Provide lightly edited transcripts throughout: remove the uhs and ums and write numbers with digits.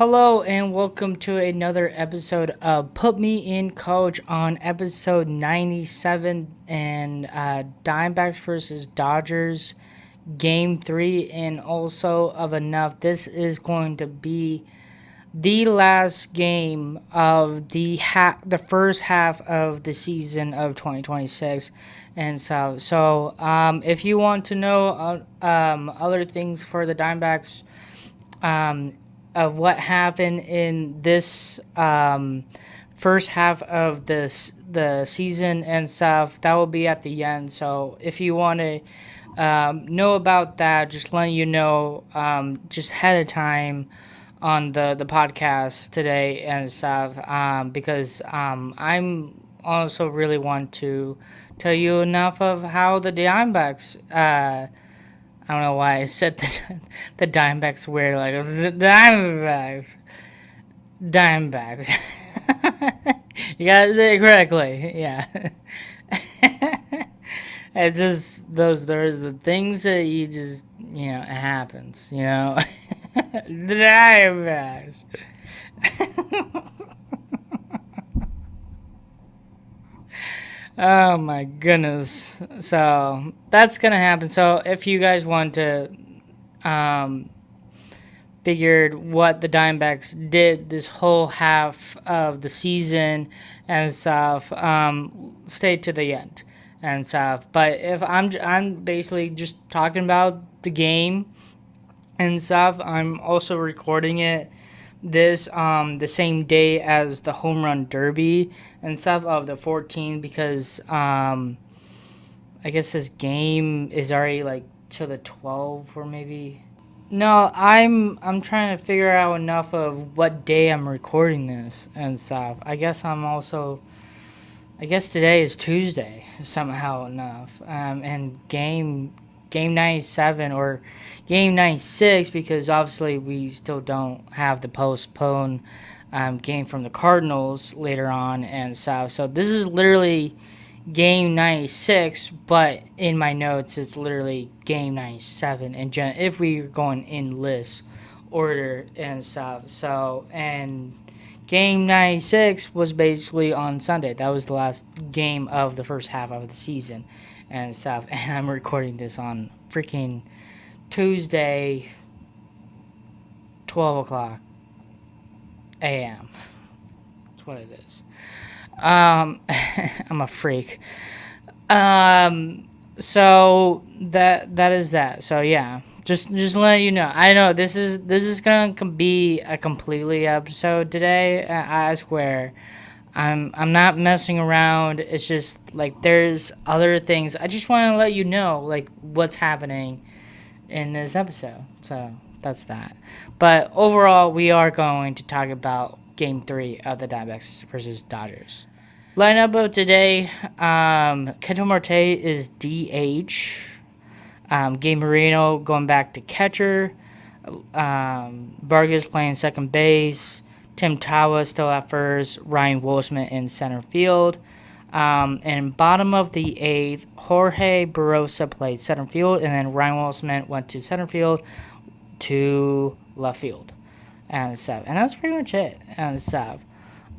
Hello and welcome to another episode of Put Me in Coach on episode 97 and Diamondbacks versus Dodgers game 3 and also of enough. This is going to be the last game of the first half of the season of 2026 and if you want to know other things for the Diamondbacks um, of what happened in this first half of the season and stuff. That will be at the end. So if you want to know about that, just letting you know just ahead of time on the podcast today and stuff because I'm also really want to tell you enough of how the Diamondbacks I don't know why I said the Diamondbacks weird, like the Diamondbacks. You gotta say it correctly, yeah. It's just there's the things that you just it happens, the Diamondbacks. Oh my goodness. So that's gonna happen. So if you guys want to um figured what the Diamondbacks did this whole half of the season and stuff. Stay to the end and stuff. But if I'm basically just talking about the game and stuff. I'm also recording it this the same day as the home run derby and stuff of the 14 because I guess this game is already like to the 12 or maybe no, I'm trying to figure out enough of what day I'm recording this and stuff. I guess today is Tuesday somehow enough. And game 97 or game 96 because obviously we still don't have the postponed game from the Cardinals later on and stuff. So this is literally game 96, but in my notes it's literally game 97 and if we're going in list order and stuff. So and game 96 was basically on Sunday. That was the last game of the first half of the season and stuff. And I'm recording this on freaking Tuesday 12 o'clock a.m. That's what it is. I'm a freak. So that is that. So yeah, just letting you know. I know this is gonna be a completely episode today. I swear. I'm not messing around. It's just like there's other things. I just want to let you know like what's happening in this episode. So that's that. But overall, we are going to talk about Game 3 of the Diamondbacks versus Dodgers. Lineup of today, Kento Marte is DH. Gabe Marino going back to catcher. Vargas playing second base. Tim Tawa still at first. Ryan Wolfsman in center field. And bottom of the eighth, Jorge Barosa played center field, and then Ryan Wolfsman went to center field to left field and stuff. And that's pretty much it and stuff.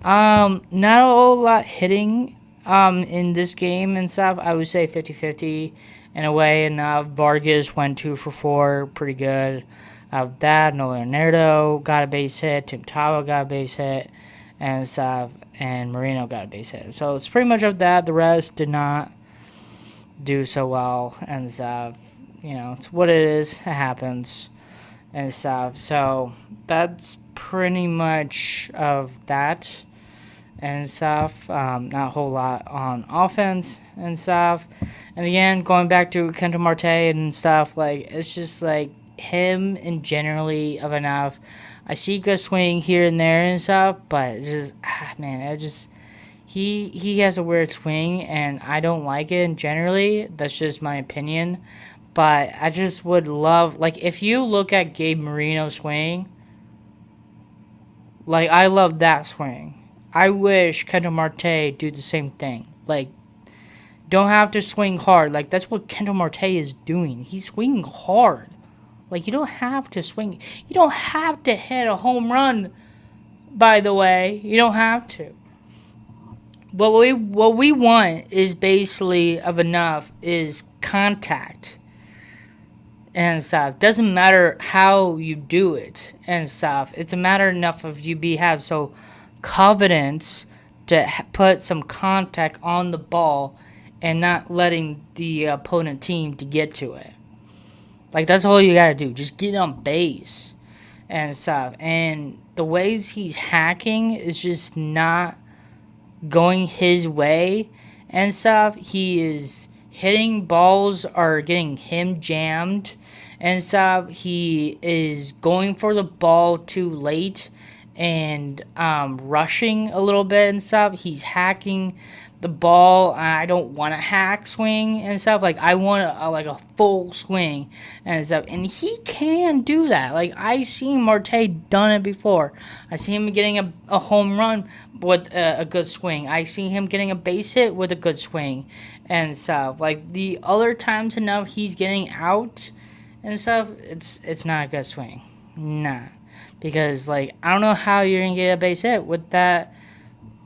Not a whole lot hitting in this game and stuff. I would say 50-50 in a way. And Vargas went 2 for 4, pretty good. That Nolan Arenado got a base hit. Tim Tawa got a base hit and stuff. And Marino got a base hit. So it's pretty much of that. The rest did not do so well and stuff. It's what it is. It happens and stuff. So that's pretty much of that and stuff. Not a whole lot on offense and stuff. And again, going back to Kento Marte and stuff, like it's just like him and generally of enough. I see good swing here and there and stuff, but it's just he has a weird swing and I don't like it. And generally, that's just my opinion. But I just would love like if you look at Gabe Marino's swing, like I love that swing. I wish Kento Marte do the same thing. Like, don't have to swing hard. Like, that's what Kento Marte is doing. He's swinging hard. Like, you don't have to swing. You don't have to hit a home run, by the way. You don't have to. What we want is basically of enough is contact and stuff. Doesn't matter how you do it and stuff. It's a matter enough of you have so confidence to put some contact on the ball and not letting the opponent team to get to it. Like, that's all you gotta do. Just get on base and stuff. And the ways he's hacking is just not going his way and stuff. He is hitting balls are getting him jammed and stuff. He is going for the ball too late and rushing a little bit and stuff. He's hacking the ball. I don't want a hack swing and stuff. Like, I want like a full swing and stuff. And he can do that. Like, I seen Marte done it before. I see him getting a home run with a good swing. I see him getting a base hit with a good swing and stuff. Like, the other times enough he's getting out and stuff, it's not a good swing. Nah. Because, like, I don't know how you're going to get a base hit with that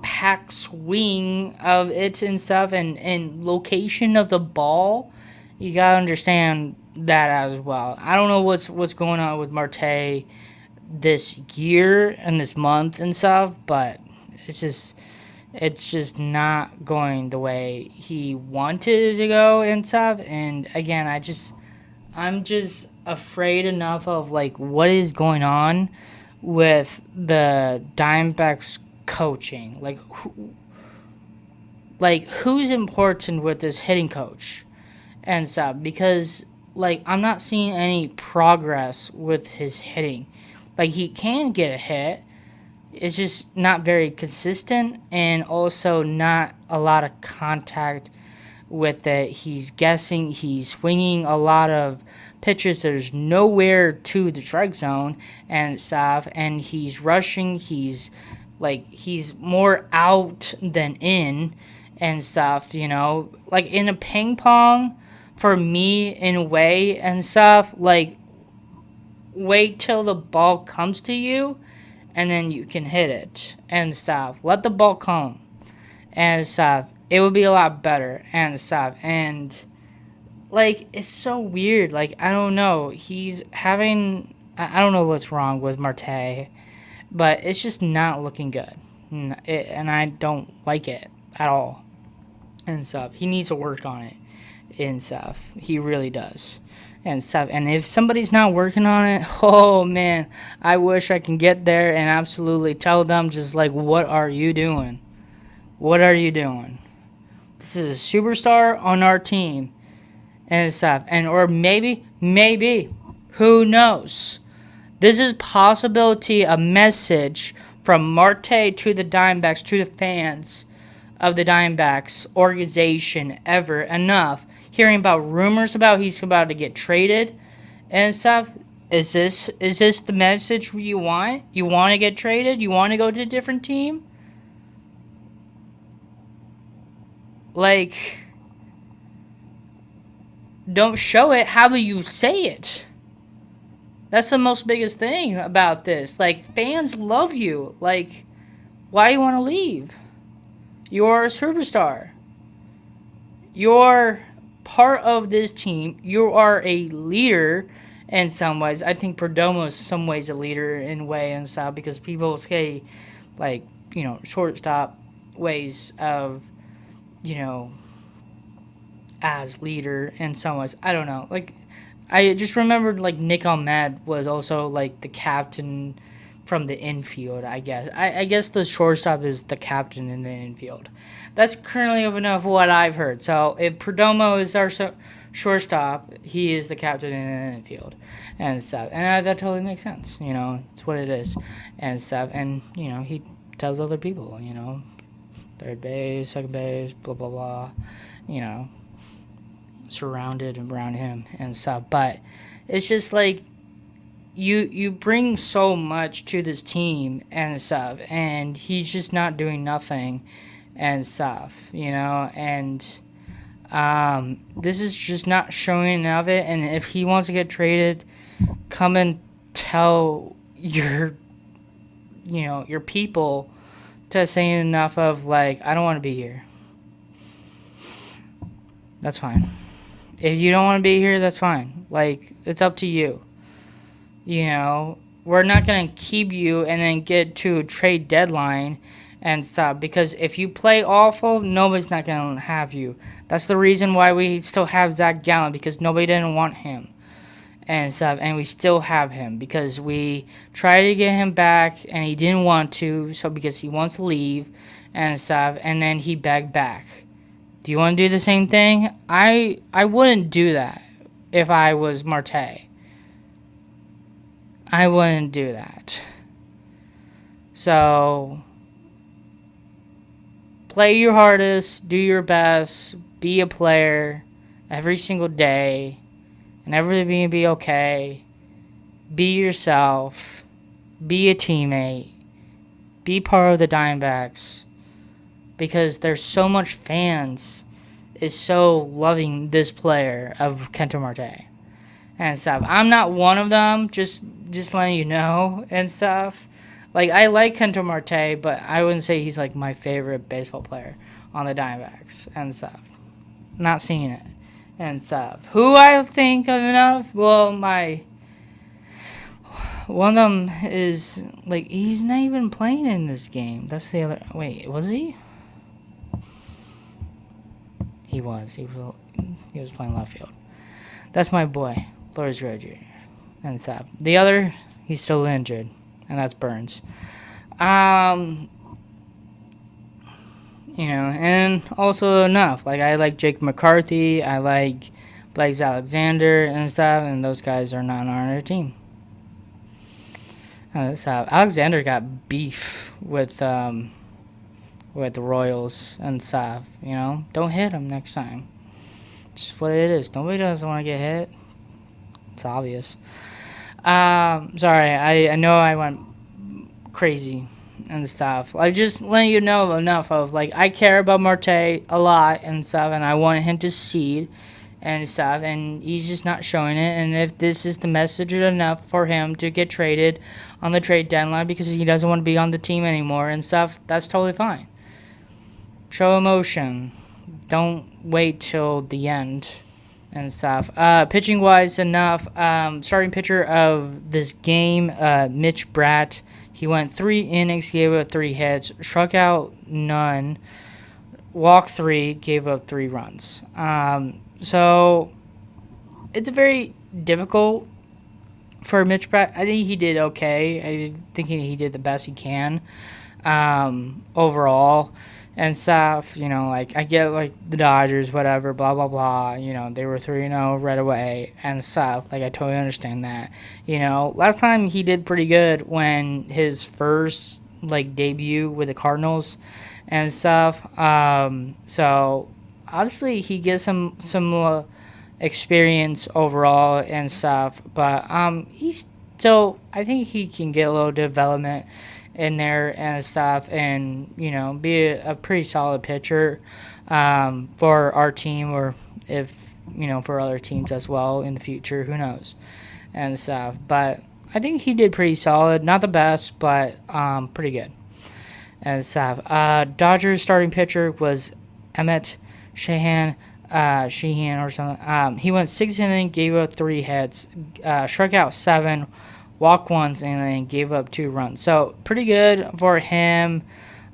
hack swing of it and stuff, and location of the ball. You gotta understand that as well. I don't know what's going on with Marte this year and this month and stuff, but it's just not going the way he wanted it to go and stuff. And again, I'm just afraid enough of like what is going on with the Diamondbacks coaching. Like who's important with this hitting coach and stuff, because like I'm not seeing any progress with his hitting. Like, he can get a hit, it's just not very consistent, and also not a lot of contact with it. He's guessing, he's swinging a lot of pitches there's nowhere to the strike zone and stuff, and he's rushing, he's more out than in and stuff, like in a ping pong for me in a way and stuff. Like, wait till the ball comes to you and then you can hit it and stuff. Let the ball come and stuff. It would be a lot better and stuff. And like, it's so weird. Like, I don't know. I don't know what's wrong with Marte, but it's just not looking good. And I don't like it at all and stuff. He needs to work on it and stuff. He really does and stuff. And if somebody's not working on it, oh man, I wish I can get there and absolutely tell them, just like, what are you doing? What are you doing? This is a superstar on our team and stuff. And or maybe, who knows? This is possibility a message from Marte to the Diamondbacks, to the fans of the Diamondbacks organization ever enough. Hearing about rumors about he's about to get traded and stuff. Is this the message you want? You want to get traded? You want to go to a different team? Like, don't show it. How will you say it? That's the most biggest thing about this. Like, fans love you. Like, why you want to leave? You're a superstar. You're part of this team. You are a leader in some ways. I think Perdomo is some ways a leader in way and stuff, because people say, like, shortstop ways of, as leader in some ways. I don't know. Like, I just remembered, like, Nick Ahmed was also, like, the captain from the infield, I guess. I guess the shortstop is the captain in the infield. That's currently enough what I've heard. So if Perdomo is our shortstop, he is the captain in the infield and stuff. And that totally makes sense. It's what it is and stuff. And, he tells other people, third base, second base, blah, blah, blah, surrounded around him and stuff. But it's just like, you bring so much to this team and stuff, and he's just not doing nothing and stuff, and this is just not showing of it. And if he wants to get traded, come and tell your your people to say enough of like, I don't want to be here. That's fine. If you don't want to be here, that's fine. Like, it's up to you. We're not going to keep you and then get to a trade deadline and stuff, because if you play awful, nobody's not going to have you. That's the reason why we still have Zach Gallen, because nobody didn't want him and stuff, and we still have him because we tried to get him back and he didn't want to, so because he wants to leave and stuff, and then he begged back. Do you want to do the same thing? I wouldn't do that if I was Marte. I wouldn't do that. So, play your hardest, do your best, be a player every single day, and everything be okay. Be yourself. Be a teammate. Be part of the Diamondbacks. Because there's so much fans is so loving this player of Kento Marte and stuff. I'm not one of them, just letting you know and stuff. Like, I like Kento Marte, but I wouldn't say he's like my favorite baseball player on the Diamondbacks and stuff. Not seeing it and stuff. Who I think of enough? Well, one of them is like, he's not even playing in this game. That's the other. Wait, was he? He was. He was playing left field. That's my boy, Lourdes Gurriel Jr. and stuff. The other, he's still injured, and that's Burns. And also enough. Like, I like Jake McCarthy. I like Blaze Alexander and stuff, and those guys are not on our team. So Alexander got beef with the Royals and stuff. Don't hit him next time. Just what it is. Nobody doesn't want to get hit. It's obvious. Sorry, I know I went crazy and stuff. I just letting you know enough of, like, I care about Marte a lot and stuff, and I want him to seed and stuff, and he's just not showing it. And if this is the message enough for him to get traded on the trade deadline because he doesn't want to be on the team anymore and stuff, that's totally fine. Show emotion. Don't wait till the end and stuff. Pitching wise enough. Starting pitcher of this game, Mitch Bratt. He went 3 innings, gave up 3 hits, struck out none, walked 3, gave up 3 runs. So it's very difficult for Mitch Bratt. I think he did okay. I think he did the best he can overall. And stuff, like, I get, like, the Dodgers, whatever, blah, blah, blah, they were 3-0 right away and stuff. Like, I totally understand that. Last time he did pretty good when his first, like, debut with the Cardinals and stuff. So, obviously, he gets some experience overall and stuff. But he's still, I think he can get a little development in there and stuff, and be a pretty solid pitcher for our team, or if for other teams as well in the future, who knows and stuff. But I think he did pretty solid, not the best, but pretty good and stuff. Dodgers starting pitcher was Emmett Sheehan or something. He went 6 innings, gave up 3 hits, struck out 7, walked once, and then gave up 2 runs. So pretty good for him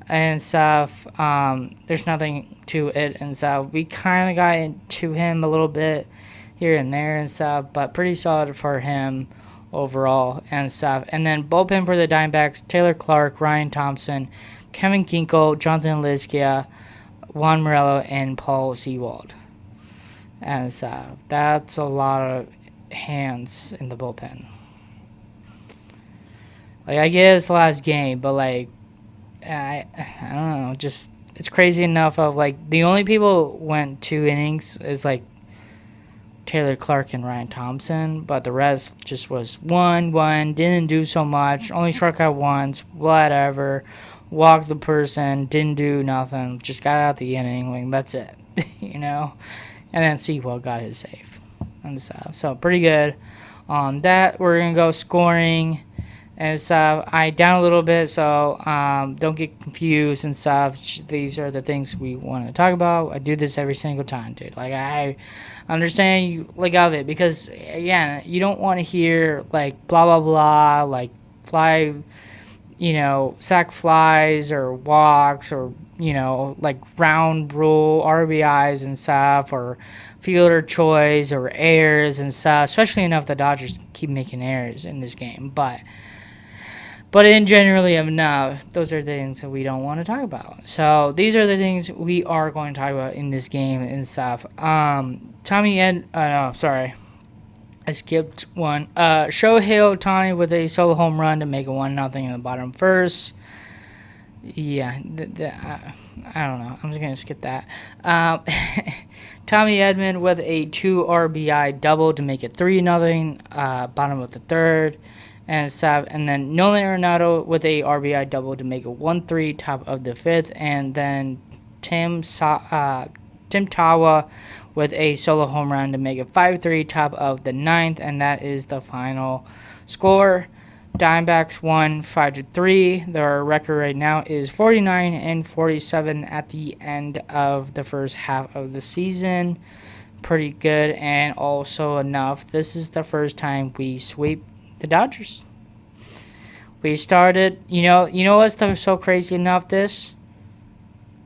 and stuff. There's nothing to it and stuff. We kind of got into him a little bit here and there and stuff, but pretty solid for him overall and stuff. And then bullpen for the Diamondbacks: Taylor Clark, Ryan Thompson, Kevin Ginkel, Jonathan Liskia, Juan Morello, and Paul Sewald. And stuff. That's a lot of hands in the bullpen. Like, I get it's the last game, but, like, I don't know, just, it's crazy enough of, like, the only people went 2 innings is, like, Taylor Clark and Ryan Thompson, but the rest just was one, didn't do so much, only struck out once, whatever, walked the person, didn't do nothing, just got out the inning, like, that's it, And then Sewell got his save. and stuff. So pretty good on that. We're gonna go scoring and stuff. I down a little bit, so don't get confused and stuff. These are the things we want to talk about. I do this every single time, dude. Like, I understand you like of it, because again, you don't want to hear like blah blah blah, like fly, sack flies or walks, or like round rule RBIs and stuff, or fielder choice or errors and stuff. Especially enough the Dodgers keep making errors in this game, but in generally enough, those are things that we don't want to talk about. So these are the things we are going to talk about in this game and stuff. No, sorry. I skipped one. Shohei Ohtani with a solo home run to make it 1-0 in the bottom first. Yeah, I don't know. I'm just going to skip that. Tommy Edman with a 2 RBI double to make it 3-0, bottom of the third. And then Nolan Arenado with a RBI double to make it 1-3, top of the fifth. And then Tim Tawa with a solo home run to make it 5-3, top of the ninth. And that is the final score. Diamondbacks won 5-3. Their record right now is 49-47 at the end of the first half of the season. Pretty good, and also enough. This is the first time we sweep the Dodgers. We started, you know what's so crazy enough? This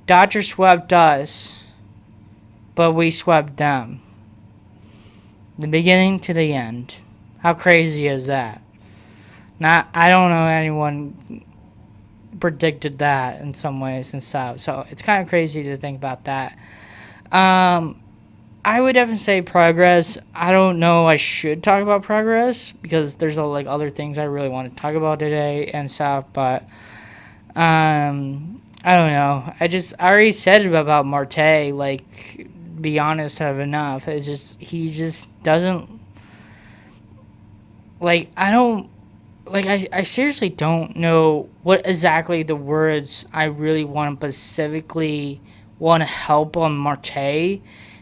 Dodgers swept us, but we swept them. The beginning to the end. How crazy is that? I don't know anyone predicted that in some ways and stuff. So it's kind of crazy to think about that. I would definitely say progress. I don't know. I should talk about progress because there's other things I really want to talk about today and stuff. But I don't know. I already said it about Marte. Like, be honest enough. It's just he just doesn't like. I seriously don't know what exactly the words I really want to specifically want to help on Marte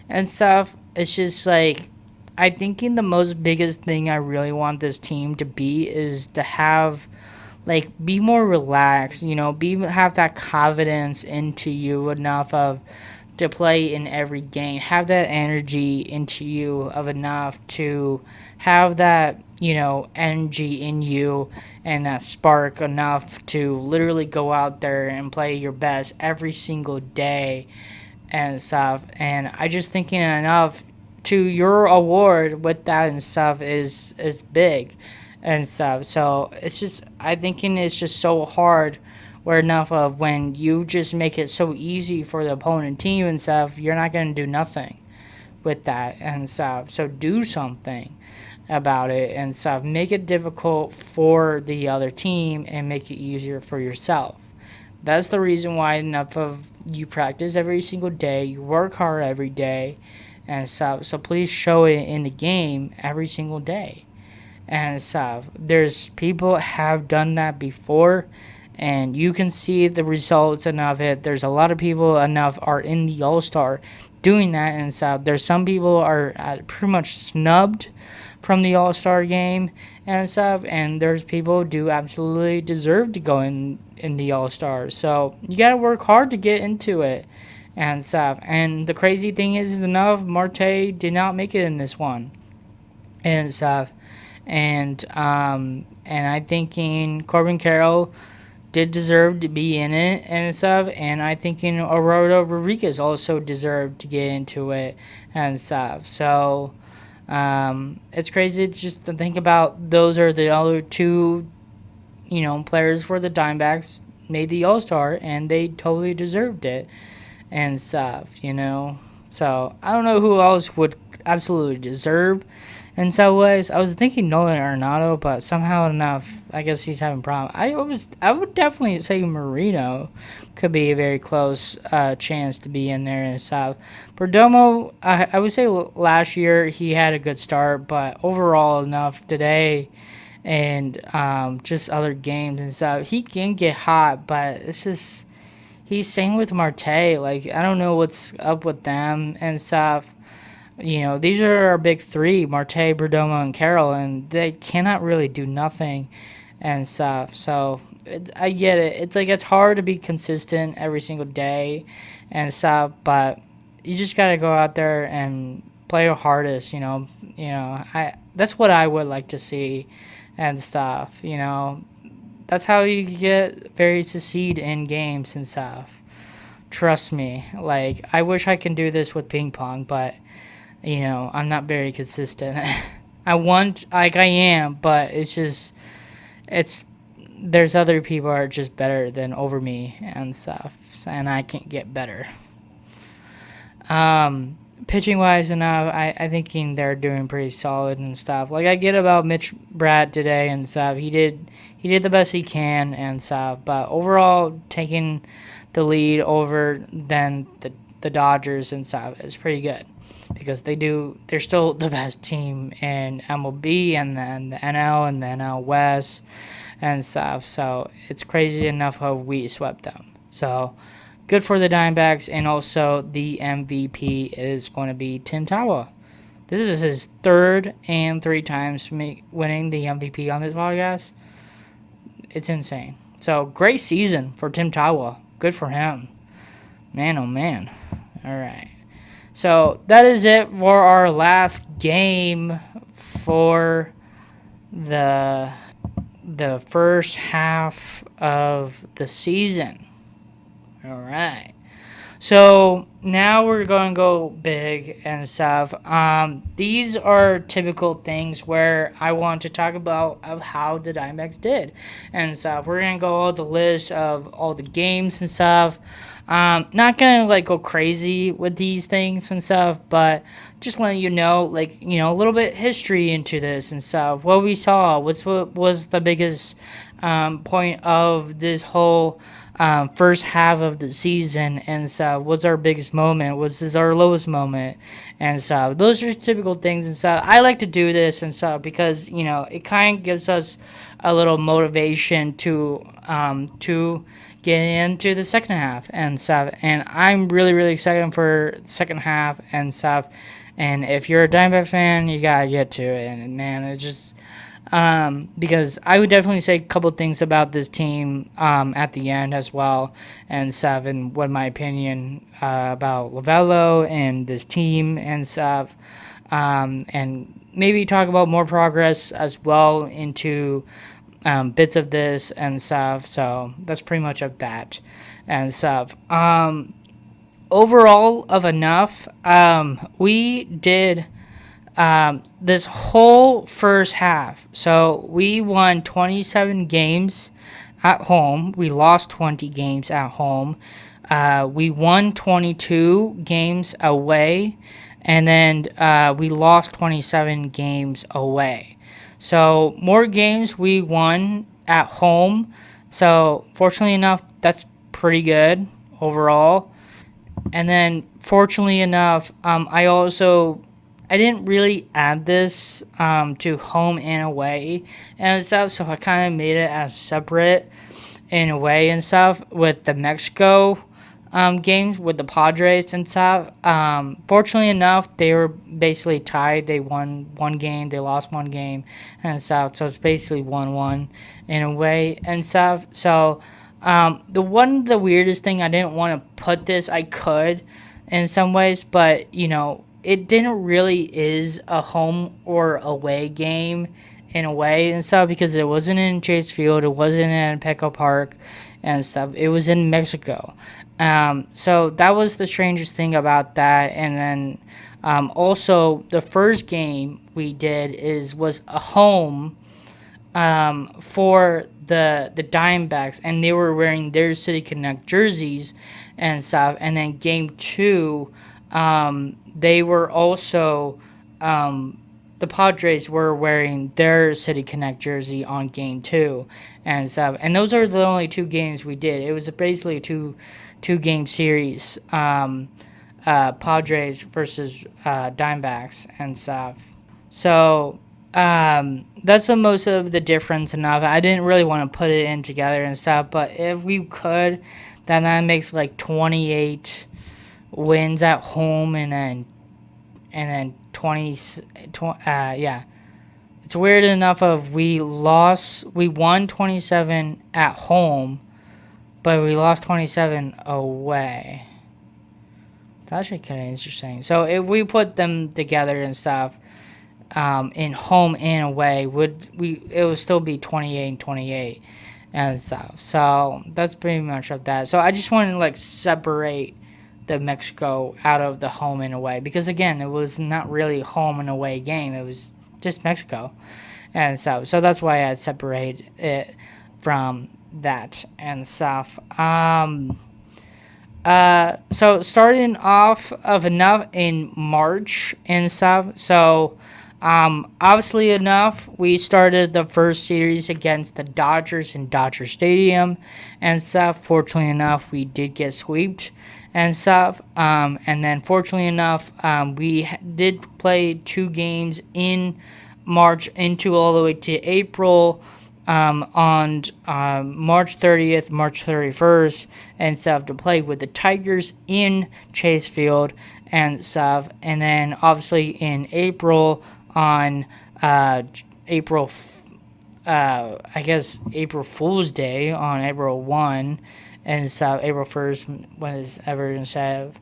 and stuff. It's just like, I think the most biggest thing I really want this team to be is to have, be more relaxed, have that confidence into you enough to play in every game, have that energy into you of enough to have that, energy in you and that spark enough to literally go out there and play your best every single day and stuff. And I just thinking enough to your award with that and stuff is big and stuff. So it's just, I thinking it's just so hard where enough of when you just make it so easy for the opponent team and stuff, you're not going to do nothing with that and stuff. So do something about it and stuff. Make it difficult for the other team and make it easier for yourself. That's the reason why enough of you practice every single day, you work hard every day and stuff. So please show it in the game every single day and stuff. There's people have done that before, and you can see the results of it. There's a lot of people enough are in the All-Star doing that and stuff. There's some people are pretty much snubbed from the All-Star game and stuff, and there's people who do absolutely deserve to go in the All-Star. So you gotta work hard to get into it and stuff. And the crazy thing is enough, Marte did not make it in this one and stuff. And I thinking Corbin Carroll did deserve to be in it and stuff, and I thinking Aurora Rodriguez also deserved to get into it and stuff. So it's crazy just to think about those are the other two, players for the Diamondbacks made the All-Star, and they totally deserved it and stuff, So I don't know who else would absolutely deserve in some ways. I was thinking Nolan Arenado, but somehow enough, I guess he's having problems. I would definitely say Marino could be a very close chance to be in there and stuff. Perdomo, I would say last year he had a good start, but overall enough today and just other games and stuff, he can get hot, but it's just he's same with Marte. Like, I don't know what's up with them and stuff. These are our big three: Marte, Perdomo, and Carroll, and they cannot really do nothing and stuff. So I get it. It's like it's hard to be consistent every single day and stuff, but you just gotta go out there and play your hardest. I that's what I would like to see and stuff. That's how you get very succeed in games and stuff. Trust me. Like I wish I can do this with ping pong, but I'm not very consistent. I am, but it's there's other people are just better than over me and stuff, and I can't get better. Pitching wise enough, I thinking they're doing pretty solid and stuff. Like I get about Mitch Bratt today and stuff. He did the best he can and stuff, but overall taking the lead over than the Dodgers and stuff is pretty good because they're still the best team in MLB and then the NL and the NL West and stuff. So it's crazy enough how we swept them. So good for the Diamondbacks, and also the MVP is going to be Tim Tawa. This is his third and three times winning the MVP on this podcast. It's insane. So great season for Tim Tawa. Good for him. Man, oh man. All right. So that is it for our last game for the first half of the season. All right. So now we're going to go big and stuff. These are typical things where I want to talk about of how the Diamondbacks did and stuff. We're going to go all the list of all the games and stuff. Not going to go crazy with these things and stuff, but just letting you know, a little bit history into this and stuff. What we saw, what was the biggest point of this whole first half of the season, and so what's our biggest moment, what's this our lowest moment, and so those are typical things and stuff. I like to do this and stuff because it kind of gives us a little motivation to get into the second half and stuff, and I'm really excited for the second half and stuff. And if you're a Diamondback fan, you gotta get to it, and man, it just because I would definitely say a couple things about this team at the end as well, and stuff, and what my opinion about Lovello and this team and stuff, and maybe talk about more progress as well into bits of this and stuff. So that's pretty much of that and stuff. Overall of enough, we did this whole first half. So we won 27 games at home. We lost 20 games at home. We won 22 games away. And then we lost 27 games away. So more games we won at home. So fortunately enough, that's pretty good overall. And then fortunately enough, I didn't really add this to home and away and stuff, so I kind of made it as separate in a way and stuff with the Mexico games with the Padres and stuff. Fortunately enough, they were basically tied. They won one game, they lost one game and stuff, so it's basically 1-1 in a way and stuff. So the weirdest thing, I didn't want to put this, I could in some ways, but it didn't really is a home or away game in a way and stuff because it wasn't in Chase Field, it wasn't in Petco Park and stuff. It was in Mexico. So that was the strangest thing about that. And then also the first game we did was a home for the Diamondbacks, and they were wearing their City Connect jerseys and stuff. And then game 2, they were also the Padres were wearing their City Connect jersey on game 2 and stuff. And those are the only 2 games we did. It was basically a two game series, Padres versus Diamondbacks and stuff. So that's the most of the difference enough. I didn't really want to put it in together and stuff, but if we could, then that makes 28 wins at home, and then and then 20, yeah. It's weird enough of we won 27 at home, but we lost 27 away. It's actually kind of interesting. So if we put them together and stuff, in home and away, it would still be 28 and 28 and stuff. So that's pretty much of that. So I just wanted to like separate the Mexico out of the home and away, because again, it was not really a home and away game. It was just Mexico, and so that's why I separate it from that and stuff. So starting off of enough in March and stuff. So, obviously enough, we started the first series against the Dodgers in Dodger Stadium and stuff. Fortunately enough, we did get swept and stuff. And then fortunately enough, we did play 2 games in March into all the way to April, on March 30th, March 31st, and stuff, to play with the Tigers in Chase Field and stuff. And then obviously in April on April, I guess April Fool's Day on April 1 and stuff, April 1st, when is ever said.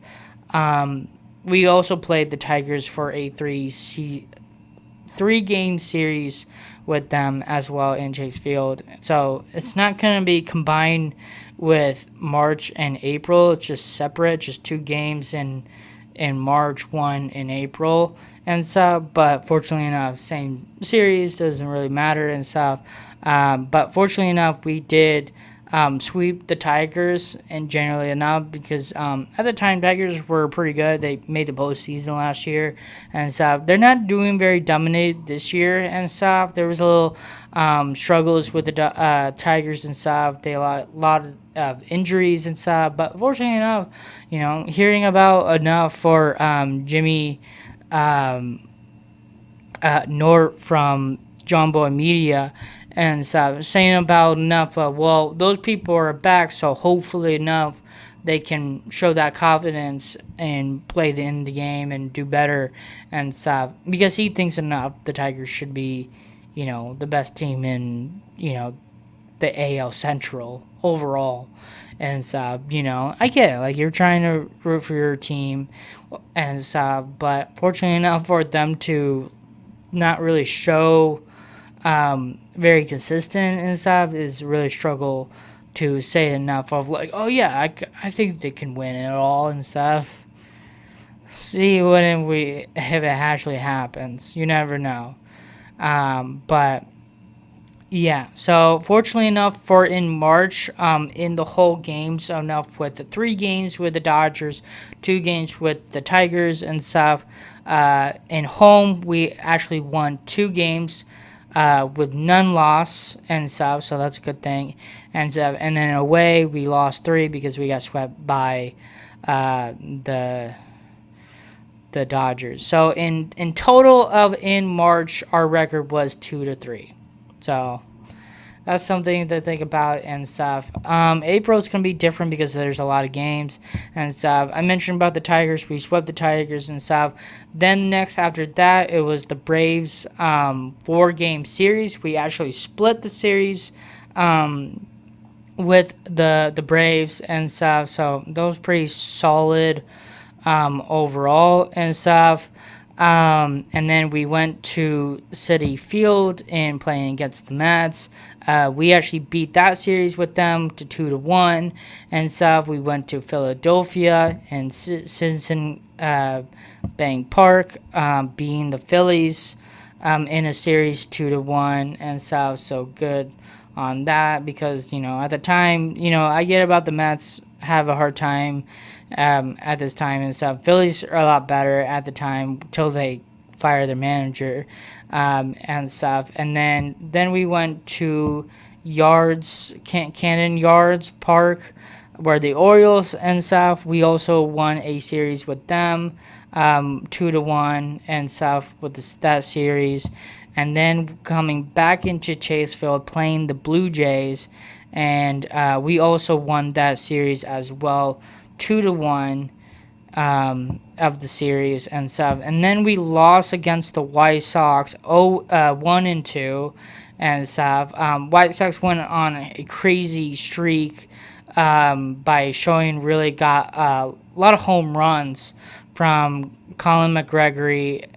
We also played the Tigers for a 3-game series with them as well in Chase Field. So it's not going to be combined with March and April. It's just separate, just 2 games in March, 1 in April and stuff. But fortunately enough, same series, doesn't really matter and stuff. But fortunately enough, we did sweep the Tigers, and generally enough, because at the time Tigers were pretty good. They made the postseason last year and stuff. They're not doing very dominated this year and stuff. There was a little struggles with the Tigers and stuff. They had a lot of injuries and stuff. But fortunately enough, hearing about enough for Jimmy Nort from John Boy Media and stuff, saying about enough well, those people are back, so hopefully enough they can show that confidence and play in the game and do better and stuff, because he thinks enough the Tigers should be the best team in the AL Central overall and stuff. I get it, like, you're trying to root for your team and stuff, but fortunately enough for them to not really show very consistent and stuff is really struggle to say enough of, like, oh yeah, I think they can win it all and stuff. See if it actually happens. You never know. But yeah, so fortunately enough for in March, in the whole games, enough with the 3 games with the Dodgers, 2 games with the Tigers and stuff. In home, we actually won 2 games with none loss and stuff, so that's a good thing and stuff. And then away, we lost 3 because we got swept by the Dodgers. So in total of in March, our record was 2-3. So that's something to think about and stuff. April is going to be different because there's a lot of games and stuff. I mentioned about the Tigers. We swept the Tigers and stuff. Then next after that, it was the Braves 4-game series. We actually split the series with the Braves and stuff. So that was pretty solid overall and stuff. And then we went to Citi Field and playing against the Mets. We actually beat that series with them to 2-1 and stuff. We went to Philadelphia and Citizen Bank Park, beating the Phillies in a series 2-1 and stuff. So good on that, because at the time, I get about the Mets have a hard time at this time and stuff. Phillies are a lot better at the time till they fire their manager and stuff. And then we went to Camden Yards Park, where the Orioles and stuff. We also won a series with them, 2-1 and stuff with that series. And then coming back into Chase Field, playing the Blue Jays, and we also won that series as well, 2-1 of the series and stuff. And then we lost against the White Sox 1-2 and stuff. White Sox went on a crazy streak by showing really got a lot of home runs from Colin McGregory,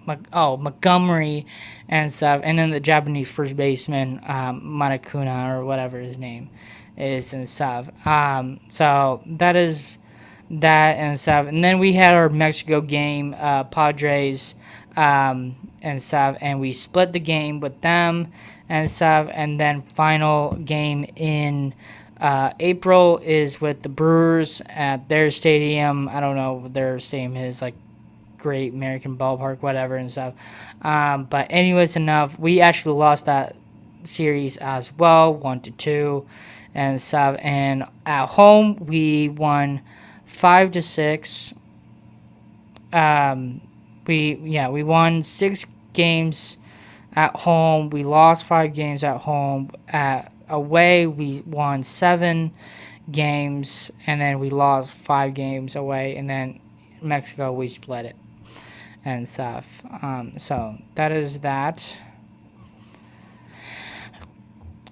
Montgomery and stuff, and then the Japanese first baseman Matakuna or whatever his name is and stuff. So that is that and stuff, and then we had our Mexico game, Padres and stuff, and we split the game with them and stuff, and then final game in April is with the Brewers at their stadium. I don't know what their stadium is, like Great American Ballpark, whatever and stuff. But anyways, enough. We actually lost that series as well, 1-2 and stuff. And at home, we won 5-6. We won 6 games at home. We lost 5 games at home. At away, we won 7 games, and then we lost 5 games away, and then Mexico we split it and stuff. So that is that.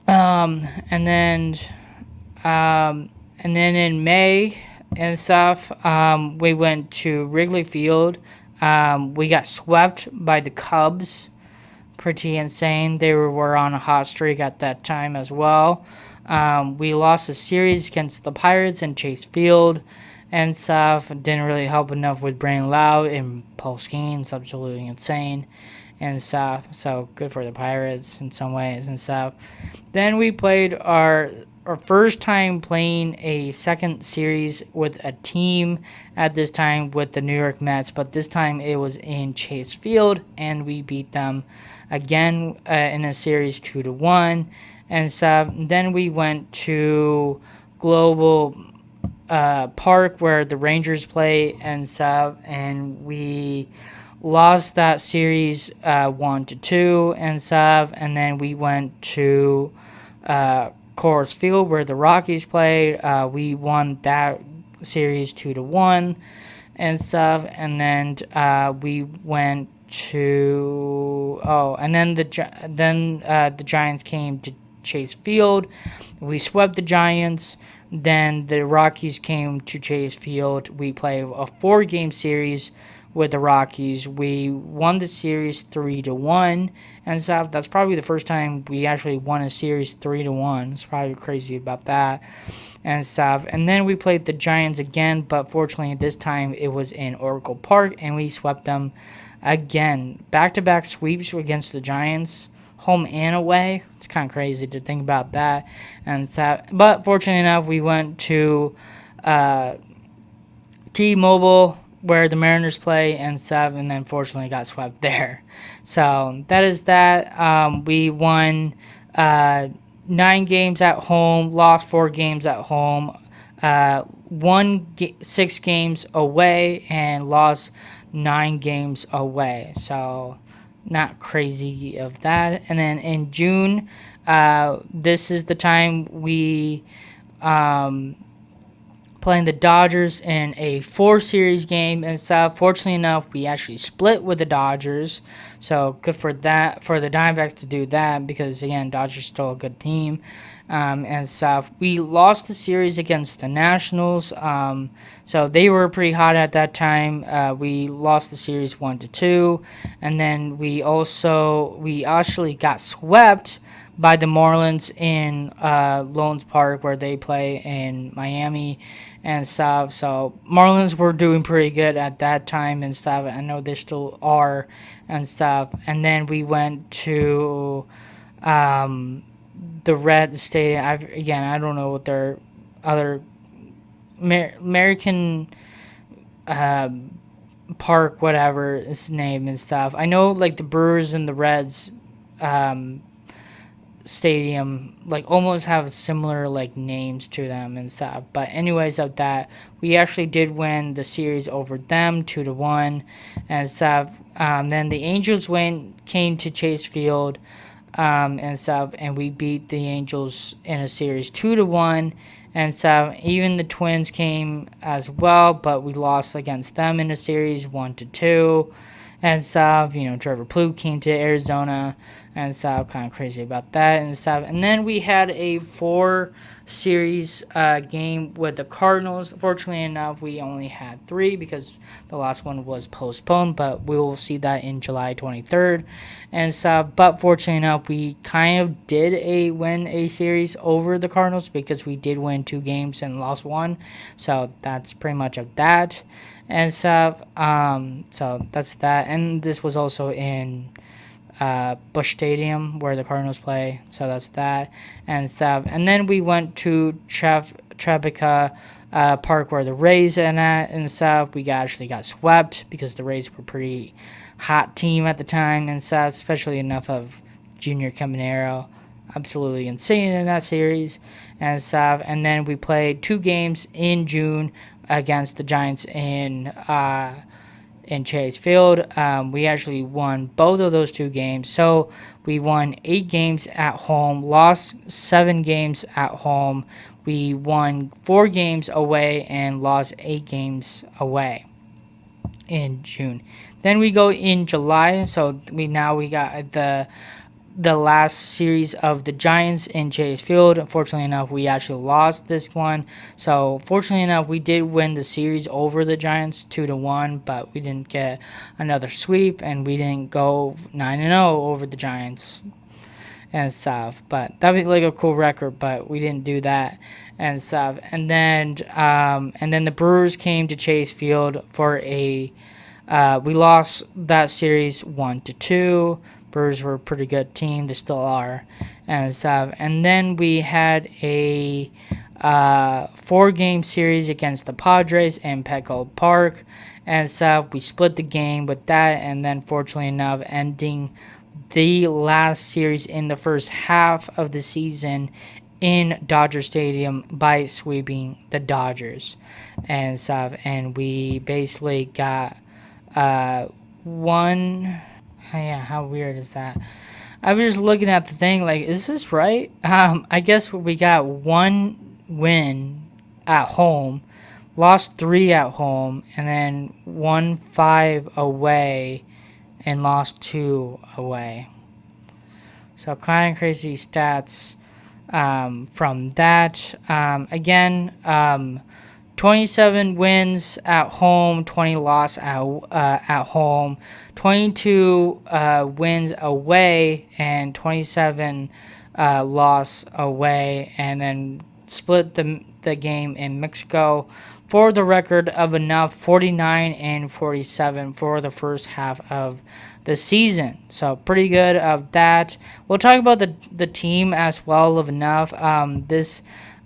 And then in May and stuff, we went to Wrigley Field. We got swept by the Cubs. Pretty insane. They were on a hot streak at that time as well. We lost a series against the Pirates in Chase Field and stuff. Didn't really help enough with Brain Lau and Paul Skeens. Absolutely insane and stuff. So good for the Pirates in some ways and stuff. Then we played our first time playing a second series with a team at this time with the New York Mets, but this time it was in Chase Field, and we beat them again in a series 2-1 and stuff. Then we went to Global Park where the Rangers play and stuff, and we lost that series 1-2 and stuff. And then we went to Coors Field where the Rockies played. We won that series 2-1 and stuff. And then we went to the Giants came to Chase Field. We swept the Giants. Then the Rockies came to Chase Field. We played a 4-game series with the Rockies. We won the series 3-1 and stuff. That's probably the first time we actually won a series 3-1. It's probably crazy about that and stuff. And then we played the Giants again, but fortunately this time it was in Oracle Park, and we swept them again. Back-to-back sweeps against the Giants, home and away. It's kind of crazy to think about that and stuff. But fortunately enough, we went to T-Mobile where the Mariners play and stuff, and then fortunately got swept there. So that is that. We won 9 games at home, lost 4 games at home, won 6 games away, and lost 9 games away. So not crazy of that. And then in June, this is the time we playing the Dodgers in a 4-series game and stuff. Fortunately enough, we actually split with the Dodgers, so good for that, for the Diamondbacks to do that, because again, Dodgers still a good team and stuff. We lost the series against the Nationals, so they were pretty hot at that time. We lost the series 1-2, and then we actually got swept by the Marlins in Loans Park where they play in Miami and stuff. So Marlins were doing pretty good at that time and stuff. I know they still are and stuff. And then we went to the Red Stadium. I don't know what their other American Park, whatever its name and stuff. I know like the Brewers and the Reds stadium like almost have similar like names to them and stuff, but anyways, of that, we actually did win the series over them 2-1 and stuff. Then the Angels came to Chase Field and stuff, and we beat the Angels in a series 2-1 and so even the Twins came as well, but we lost against them in the series 1-2. And stuff, Trevor Plouffe came to Arizona and stuff, kind of crazy about that and stuff. And then we had a 4 series game with the Cardinals. Fortunately enough, we only had 3 because the last one was postponed, but we will see that in July 23rd and stuff. But fortunately enough, we kind of did win a series over the Cardinals because we did win 2 games and lost 1. So that's pretty much of that and stuff. So that's that. And this was also in Busch Stadium where the Cardinals play. So that's that and stuff. And then we went to Tribeca Park where the Rays and that and stuff. We actually got swept because the Rays were a pretty hot team at the time and stuff, especially enough of Junior Caminero. Absolutely insane in that series and stuff. And then we played 2 games in June against the Giants in Chase Field. We actually won both of those 2 games. So we won 8 games at home, lost 7 games at home. We won 4 games away and lost 8 games away in June. Then we go in July. So we got the last series of the Giants in Chase Field. Unfortunately enough, we actually lost this one. So fortunately enough, we did win the series over the Giants 2-1, but we didn't get another sweep, and we didn't go 9-0 over the Giants and stuff. But that'd be like a cool record, but we didn't do that and stuff. And then the Brewers came to Chase Field for we lost that series 1-2. Brewers were a pretty good team. They still are and stuff. And then we had a 4-game series against the Padres in Petco Park and stuff. We split the game with that, and then fortunately enough, ending the last series in the first half of the season in Dodger Stadium by sweeping the Dodgers and stuff. And we basically got one. Yeah, how weird is that? I was just looking at the thing like, is this right? I guess we got 1 win at home, lost 3 at home, and then won 5 away and lost 2 away. So kind of crazy stats from that. Again, 27 wins at home, 20 loss at home, 22 wins away, and 27 loss away, and then split the game in Mexico for the record of enough 49-47 for the first half of the season. So pretty good of that. We'll talk about the team as well of enough.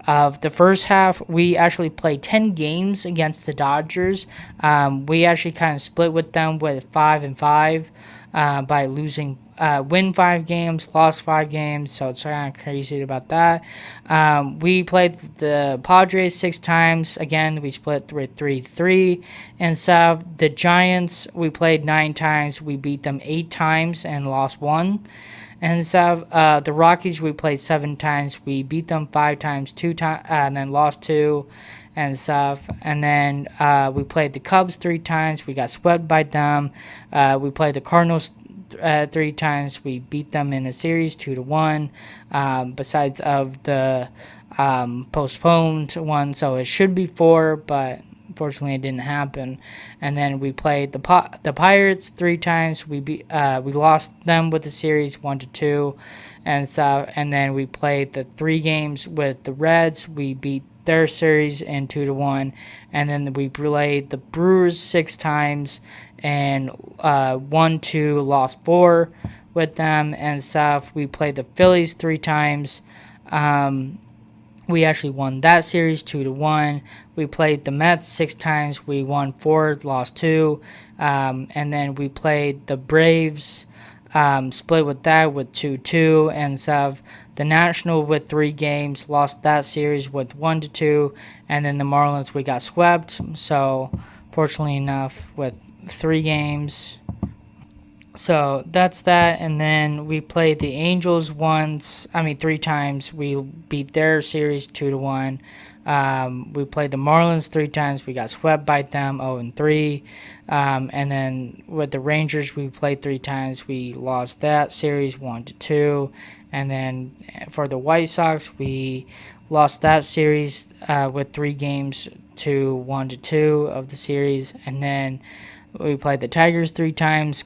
The first half, we actually played 10 games against the Dodgers. We actually kind of split with them with 5-5 by losing, win 5 games, lost 5 games. So it's kind of crazy about that. We played the Padres 6 times. Again, we split with 3-3 and stuff. The Giants, we played 9 times. We beat them 8 times and lost 1. And stuff. The Rockies, we played 7 times. We beat them 5 times, 2 times, and then lost 2 and stuff. And then we played the Cubs 3 times. We got swept by them. We played the Cardinals 3 times. We beat them in a series 2-1. Besides of the postponed one, so it should be 4, but unfortunately it didn't happen. And then we played the Pirates 3 times. We lost them with the series 1-2 and stuff. And then we played the 3 games with the Reds. We beat their series in 2-1. And then we played the Brewers 6 times and won 2, lost 4 with them and stuff. We played the Phillies 3 times. We actually won that series 2-1. We played the Mets 6 times. We won 4, lost 2. And then we played the Braves, split with that with 2-2 and stuff. The National with 3 games, lost that series with 1-2. And then the Marlins, we got swept. So fortunately enough, with 3 games. So that's that, and then we played the Angels three times. We beat their series 2-1. We played the Marlins three times. We got swept by them 0-3. And then with the Rangers, we played three times. We lost that series 1-2. And then for the White Sox, we lost that series with 3 games to 1-2 of the series. And then we played the Tigers three times.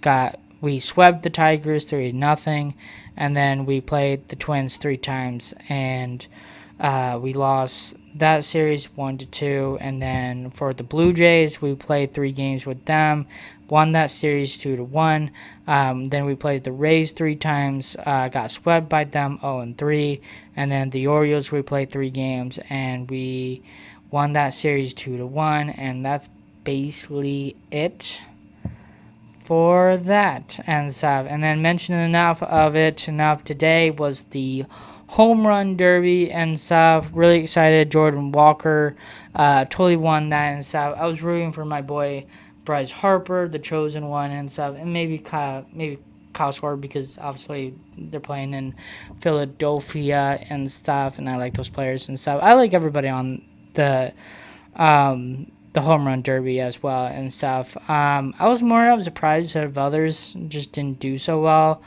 We swept the Tigers 3-0, and then we played the Twins three times, and we lost that series 1-2. And then for the Blue Jays, we played 3 games with them, won that series 2-1. Then we played the Rays three times, got swept by them 0-3. And then the Orioles, we played 3 games, and we won that series 2-1. And that's basically it for that and stuff. And then mentioned enough today was the home run derby and stuff. Really excited. Jordan Walker totally won that and stuff. I was rooting for my boy Bryce Harper, the chosen one and stuff, and maybe Kyle Schwarber, because obviously they're playing in Philadelphia and stuff, and I like those players and stuff. I like everybody on the home run derby as well and stuff. I was surprised that others just didn't do so well.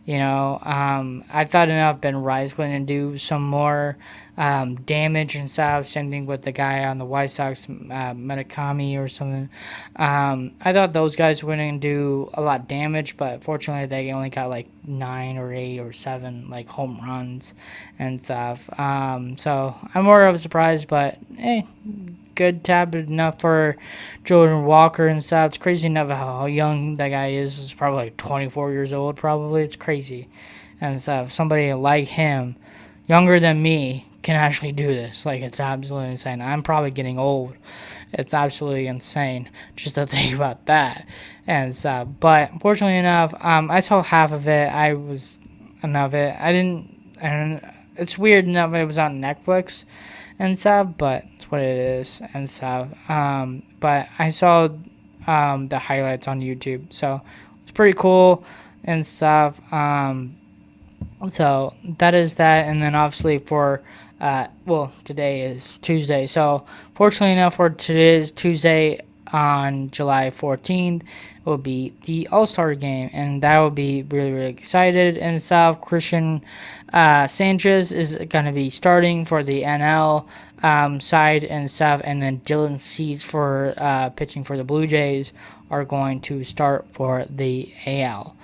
I thought enough Ben Rice went and do some more damage and stuff. Same thing with the guy on the White Sox, Murakami or something. I thought those guys went and do a lot of damage, but fortunately they only got like 9 or 8 or 7 like home runs and stuff. So I'm more of a surprise, but hey, good tab enough for Jordan Walker and stuff. It's crazy enough how young that guy is. He's probably like 24 years old, probably. It's crazy. And stuff. Somebody like him, younger than me, can actually do this. Like, it's absolutely insane. I'm probably getting old. It's absolutely insane just to think about that. And stuff. But fortunately enough, I saw half of it. It's weird enough it was on Netflix and stuff, but it's what it is and stuff. But I saw the highlights on YouTube, so it's pretty cool and stuff. So that is that, and then obviously for today is Tuesday, so fortunately enough for today's Tuesday on July 14th will be the All-Star game, and that will be really, really excited and stuff. Christian Sanchez is going to be starting for the NL side and stuff, and then Dylan Cease for pitching for the Blue Jays are going to start for the AL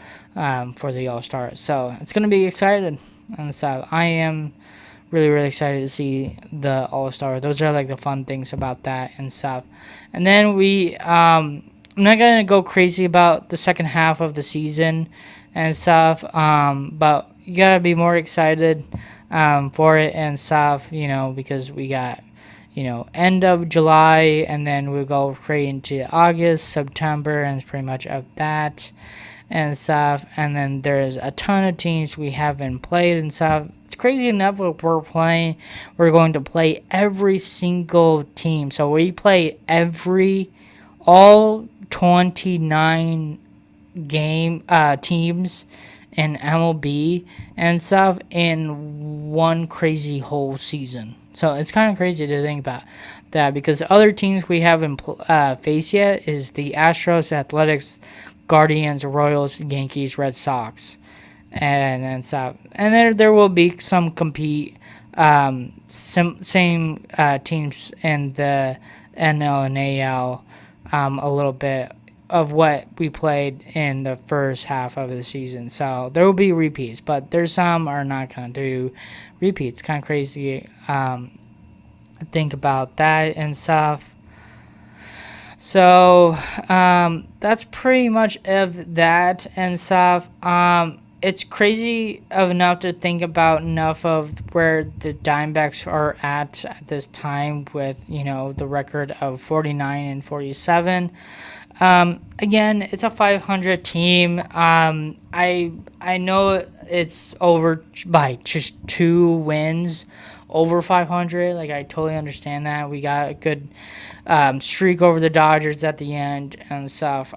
for the All-Star. So it's going to be exciting and stuff. I am really, really excited to see the All-Star. Those are like the fun things about that and stuff. And then I'm not going to go crazy about the second half of the season and stuff, but you got to be more excited for it and stuff, because we got, end of July, and then we'll go straight into August, September, and it's pretty much of that and stuff. And then there's a ton of teams we haven't played and stuff. It's crazy enough what we're playing. We're going to play every single team. So we play all 29 teams in MLB and stuff in one crazy whole season. So it's kind of crazy to think about that, because the other teams we haven't faced yet is the Astros, Athletics, Guardians, Royals, Yankees, Red Sox, and stuff. And there will be some same teams in the NL and AL, a little bit of what we played in the first half of the season. So there will be repeats, but there's some are not going to do repeats. Kind of crazy. Think about that and stuff. So that's pretty much of that and stuff. It's crazy enough to think about enough of where the Diamondbacks are at this time with, the record of 49-47. Again, it's a 500 team. I know it's over by just 2 wins over 500. Like, I totally understand that. We got a good streak over the Dodgers at the end and stuff.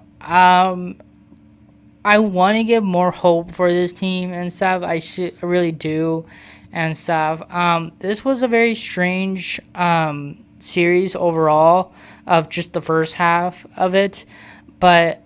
I want to give more hope for this team and stuff. I really do, and stuff. This was a very strange series overall of just the first half of it, but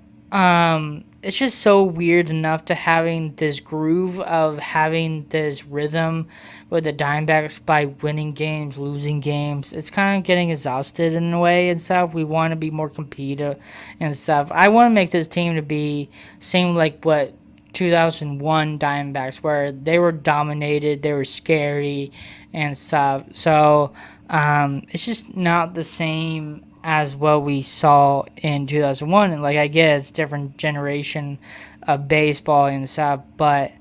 it's just so weird enough to having this groove of having this rhythm with the Diamondbacks by winning games, losing games. It's kind of getting exhausted in a way and stuff. We want to be more competitive and stuff. I want to make this team to be same like what 2001 Diamondbacks, where they were dominated, they were scary and stuff. So it's just not the same as what we saw in 2001. And like I get it's different generation of baseball and stuff, but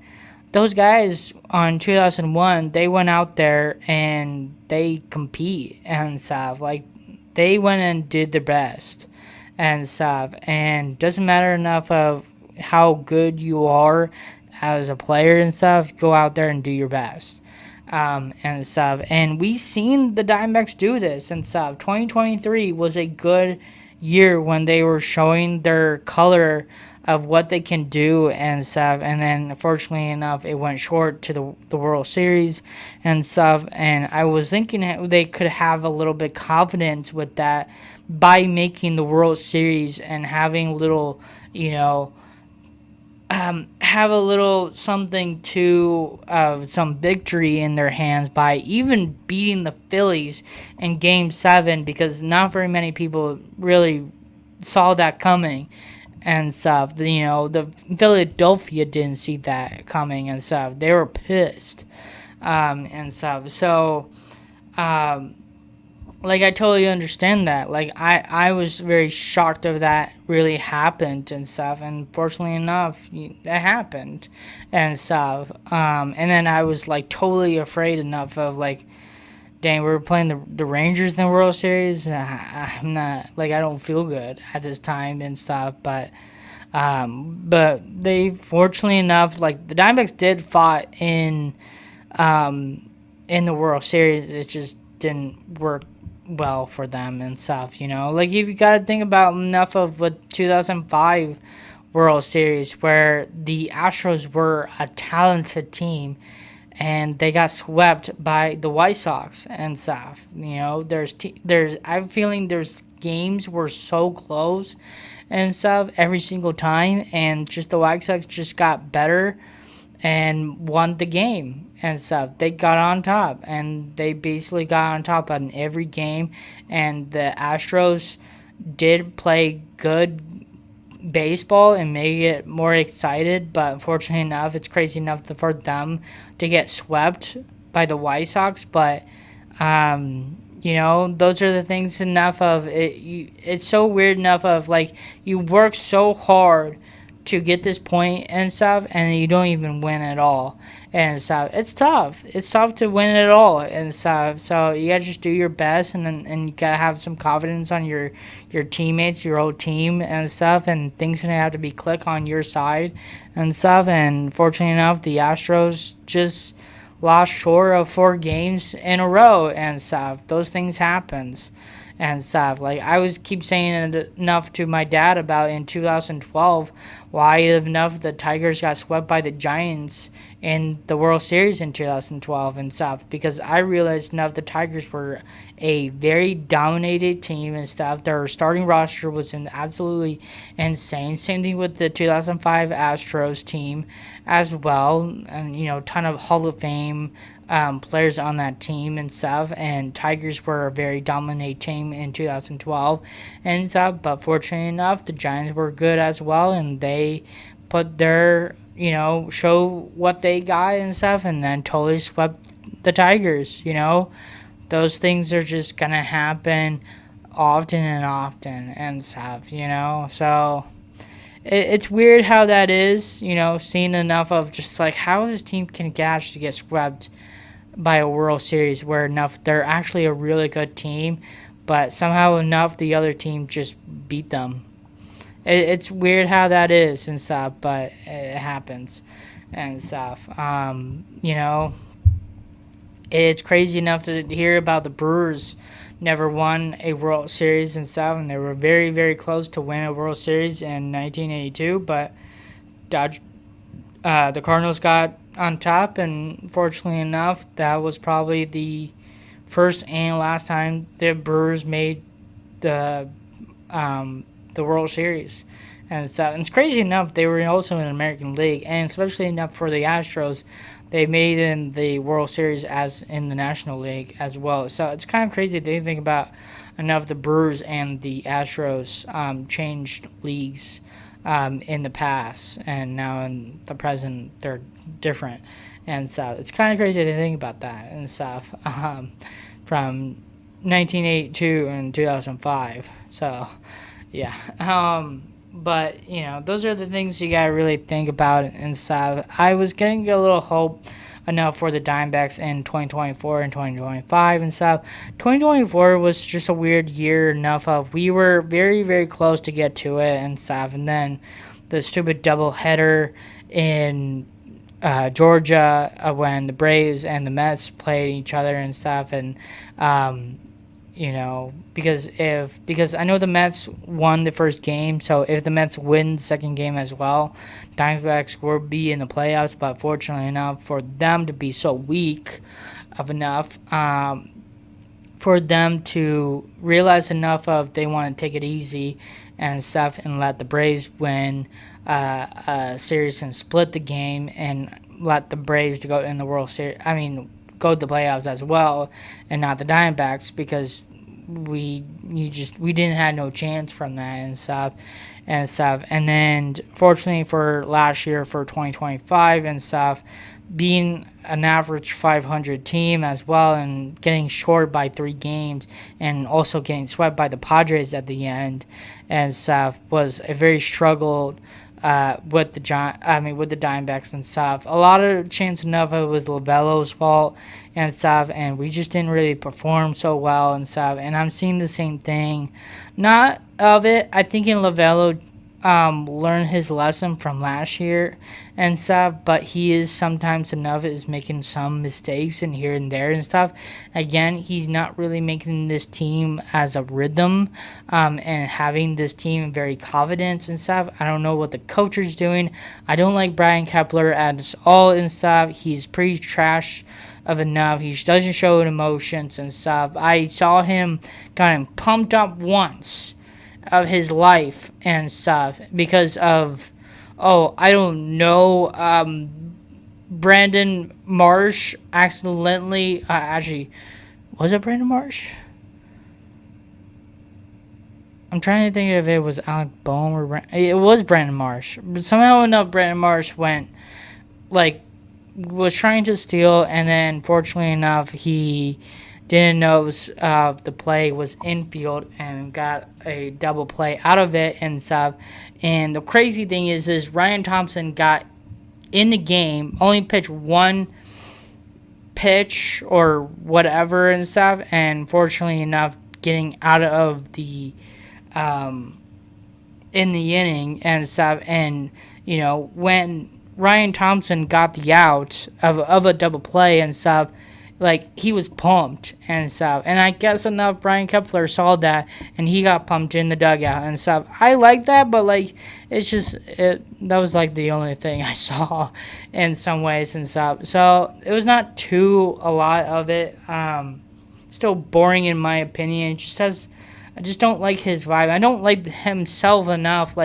those guys on 2001, they went out there and they compete and stuff. Like they went and did their best and stuff. And doesn't matter enough of how good you are as a player and stuff. Go out there and do your best. And stuff. And we seen the Diamondbacks do this and stuff. 2023 was a good year when they were showing their color of what they can do and stuff. And then, unfortunately enough, it went short to the World Series and stuff. And I was thinking they could have a little bit confidence with that by making the World Series and having little, you know, have a little something to some victory in their hands by even beating the Phillies in Game 7, because not very many people really saw that coming and stuff. The Philadelphia didn't see that coming and stuff. They were pissed and stuff. So like I totally understand that. Like I was very shocked of that really happened and stuff. And fortunately enough, that happened and stuff. And then I was like totally afraid enough of like, dang, we were playing the Rangers in the World Series. I'm not like I don't feel good at this time and stuff. But they fortunately enough, like the Diamondbacks did fought in the World Series. It just didn't work well for them and stuff, like you got to think about enough of what 2005 World Series, where the Astros were a talented team and they got swept by the White Sox and stuff. I'm feeling there's games were so close and stuff every single time, and just the White Sox just got better and won the game and stuff. They got on top, and they basically got on top on every game. And the Astros did play good baseball and made it more excited, but unfortunately enough, it's crazy enough for them to get swept by the White Sox. But those are the things enough of it. It's so weird enough of like you work so hard to get this point and stuff, and you don't even win at all and stuff. It's tough. It's tough to win it all and stuff. So you gotta just do your best, and you gotta have some confidence on your teammates, your whole team and stuff, and things gonna have to be click on your side and stuff. And fortunately enough, the Astros just lost short of 4 games in a row and stuff. Those things happens and stuff. Like I was keep saying it enough to my dad about in 2012, why enough the Tigers got swept by the Giants in the World Series in 2012 and stuff, because I realized enough the Tigers were a very dominated team and stuff. Their starting roster was absolutely insane. Same thing with the 2005 Astros team as well, and ton of Hall of Fame players on that team and stuff. And Tigers were a very dominant team in 2012 and stuff. But fortunately enough, the Giants were good as well, and they put their show what they got and stuff, and then totally swept the Tigers. Those things are just gonna happen often and stuff. So it's weird how that is. Seeing enough of just like how this team can catch to get swept by a World Series, where enough they're actually a really good team, but somehow enough the other team just beat them. It's weird how that is and stuff, but it happens and stuff. It's crazy enough to hear about the Brewers never won a World Series and stuff, and they were very, very close to win a World Series in 1982, but the Cardinals got on top, and fortunately enough, that was probably the first and last time the Brewers made the the World Series. And it's crazy enough, they were also in the American League, and especially enough for the Astros, they made in the World Series as in the National League as well. So it's kind of crazy to think about enough the Brewers and the Astros changed leagues in the past, and now in the present they're different. And so it's kind of crazy to think about that and stuff from 1982 and 2005. So yeah. But those are the things you gotta really think about and stuff. I was getting a little hope enough for the Diamondbacks in 2024 and 2025 and stuff. 2024 was just a weird year enough of we were very, very close to get to it and stuff, and then the stupid doubleheader in Georgia when the Braves and the Mets played each other and stuff, and because I know the Mets won the first game, so if the Mets win the second game as well, Diamondbacks will be in the playoffs. But fortunately enough, for them to be so weak of enough, for them to realize enough of they want to take it easy and stuff and let the Braves win a series and split the game and let the Braves to go in the World Series. I mean, go to the playoffs as well, and not the Diamondbacks, because we didn't have no chance from that and stuff. And then fortunately for last year, for 2025 and stuff, being an average 500 team as well and getting short by 3 games and also getting swept by the Padres at the end and stuff was a very struggled with the Diamondbacks and stuff. A lot of chance enough it was Lovello's fault and stuff, and we just didn't really perform so well and stuff. And I'm seeing the same thing. Not of it. I think in Lovello learned his lesson from last year and stuff, but he is sometimes enough is making some mistakes in here and there and stuff. Again, he's not really making this team as a rhythm and having this team very confident and stuff. I don't know what the coach is doing. I don't like Brian Kepler at all and stuff. He's pretty trash of enough. He doesn't show emotions and stuff. I saw him kind of pumped up once of his life and stuff because of I don't know, Brandon Marsh accidentally actually, was it Brandon Marsh? I'm trying to think if it was Alec Boehm or it was Brandon Marsh, but somehow enough Brandon Marsh was trying to steal, and then fortunately enough he didn't know the play was infield and got a double play out of it and stuff. And the crazy thing is Ryan Thompson got in the game, only pitched one pitch or whatever and stuff, and fortunately enough getting out of the in the inning and stuff. And when Ryan Thompson got the out of a double play and stuff, he was pumped and stuff. And I guess enough Brian Kepler saw that, and he got pumped in the dugout and stuff. I like that, but it's just that was the only thing I saw in some ways and stuff. So it was not a lot of it. Still boring in my opinion. I just don't like his vibe. I don't like himself enough.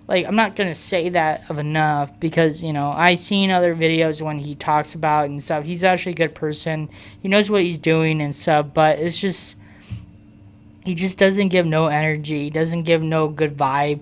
I'm not going to say that of enough because, I've seen other videos when he talks about and stuff. He's actually a good person. He knows what he's doing and stuff, but it's just, he just doesn't give no energy. He doesn't give no good vibe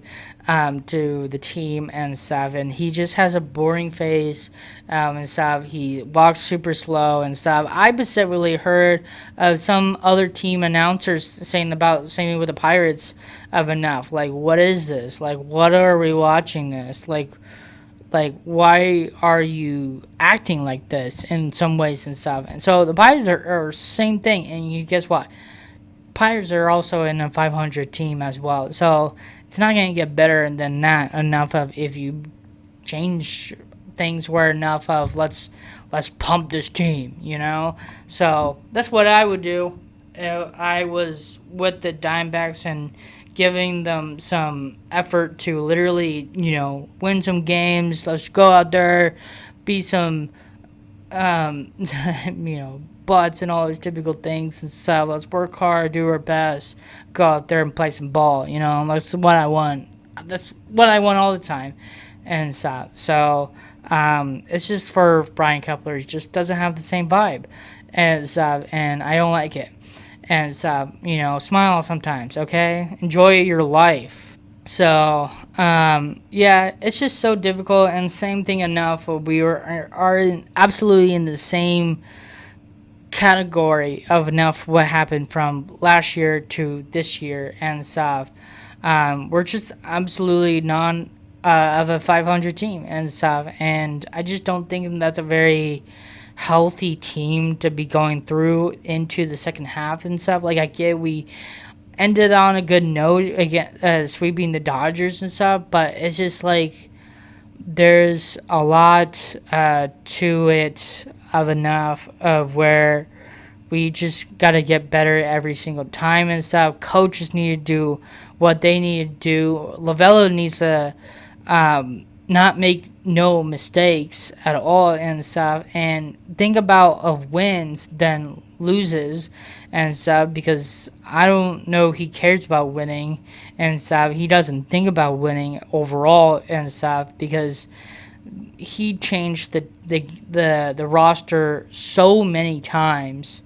to the team and stuff. And he just has a boring face and stuff. He walks super slow and stuff. I specifically heard of some other team announcers saying with the Pirates of enough. What is this? What are we watching this? Why are you acting like this in some ways and stuff? And so the Pirates are same thing. And you guess what? Pirates are also in a 500 team as well. So it's not going to get better than that enough of if you change things where enough of let's pump this team, So that's what I would do. I was with the Diamondbacks and giving them some effort to literally, win some games. Let's go out there, be some, butts and all those typical things and stuff. Let's work hard, do our best, go out there and play some ball. That's what I want. That's what I want all the time, and stuff. So it's just for Brian Kepler. He just doesn't have the same vibe as, and I don't like it. And smile sometimes, okay? Enjoy your life. So, yeah, it's just so difficult. And same thing enough. We are absolutely in the same category of enough what happened from last year to this year and stuff. We're just absolutely non of a 500 team and stuff. And I just don't think that's a very healthy team to be going through into the second half and stuff. Like, I get we ended on a good note again, sweeping the Dodgers and stuff, but it's just like there's a lot to it of enough of where we just got to get better every single time and stuff. Coaches need to do what they need to do. Lavello needs to not make no mistakes at all and stuff, and think about of wins than loses and stuff, because I don't know he cares about winning and stuff. He doesn't think about winning overall and stuff, because he changed the roster so many times.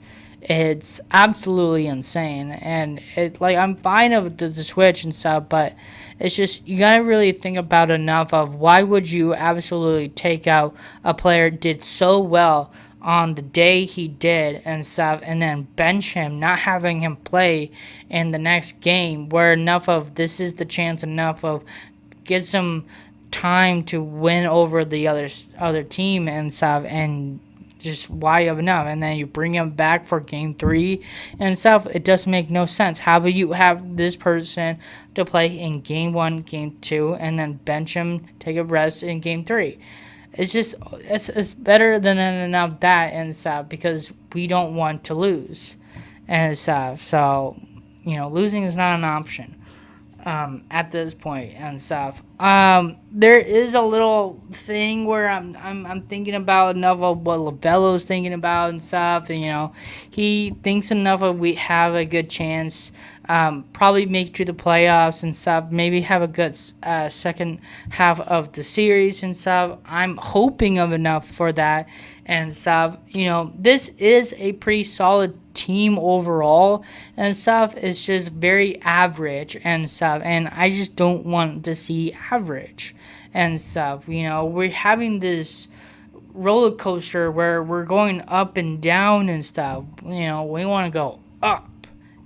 It's absolutely insane, and I'm fine of the switch and stuff, but it's just you gotta really think about enough of why would you absolutely take out a player did so well on the day he did and stuff, and then bench him, not having him play in the next game, where enough of this is the chance enough of get some time to win over the other team and stuff, and just why enough, and then you bring him back for game 3 and stuff. It doesn't make no sense. How about you have this person to play in game 1, game 2, and then bench him, take a rest in game 3? It's just it's better than enough that and stuff, because we don't want to lose and stuff. So losing is not an option at this point and stuff. There is a little thing where I'm thinking about enough of what Lavello's thinking about and stuff, and he thinks enough of we have a good chance, probably make it to the playoffs and stuff, maybe have a good second half of the series and stuff. I'm hoping of enough for that and stuff. This is a pretty solid team overall and stuff. It's just very average and stuff, and I just don't want to see average and stuff. We're having this roller coaster where we're going up and down and stuff. We want to go up.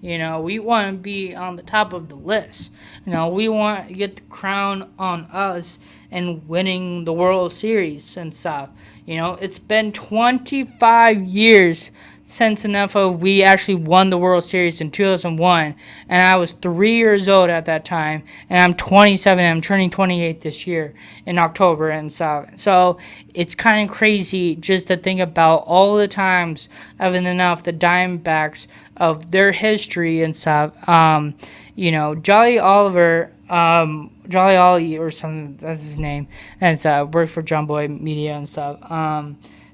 We want to be on the top of the list. We want to get the crown on us and winning the World Series and stuff. It's been 25 years since enough of we actually won the World Series in 2001, and I was 3 years old at that time, and I'm 27, and I'm turning 28 this year in October and stuff. So it's kind of crazy just to think about all the times of enough the Diamondbacks of their history and stuff. Jolly Oliver, Jolly Ollie or something, that's his name, and worked for John Boy Media and stuff.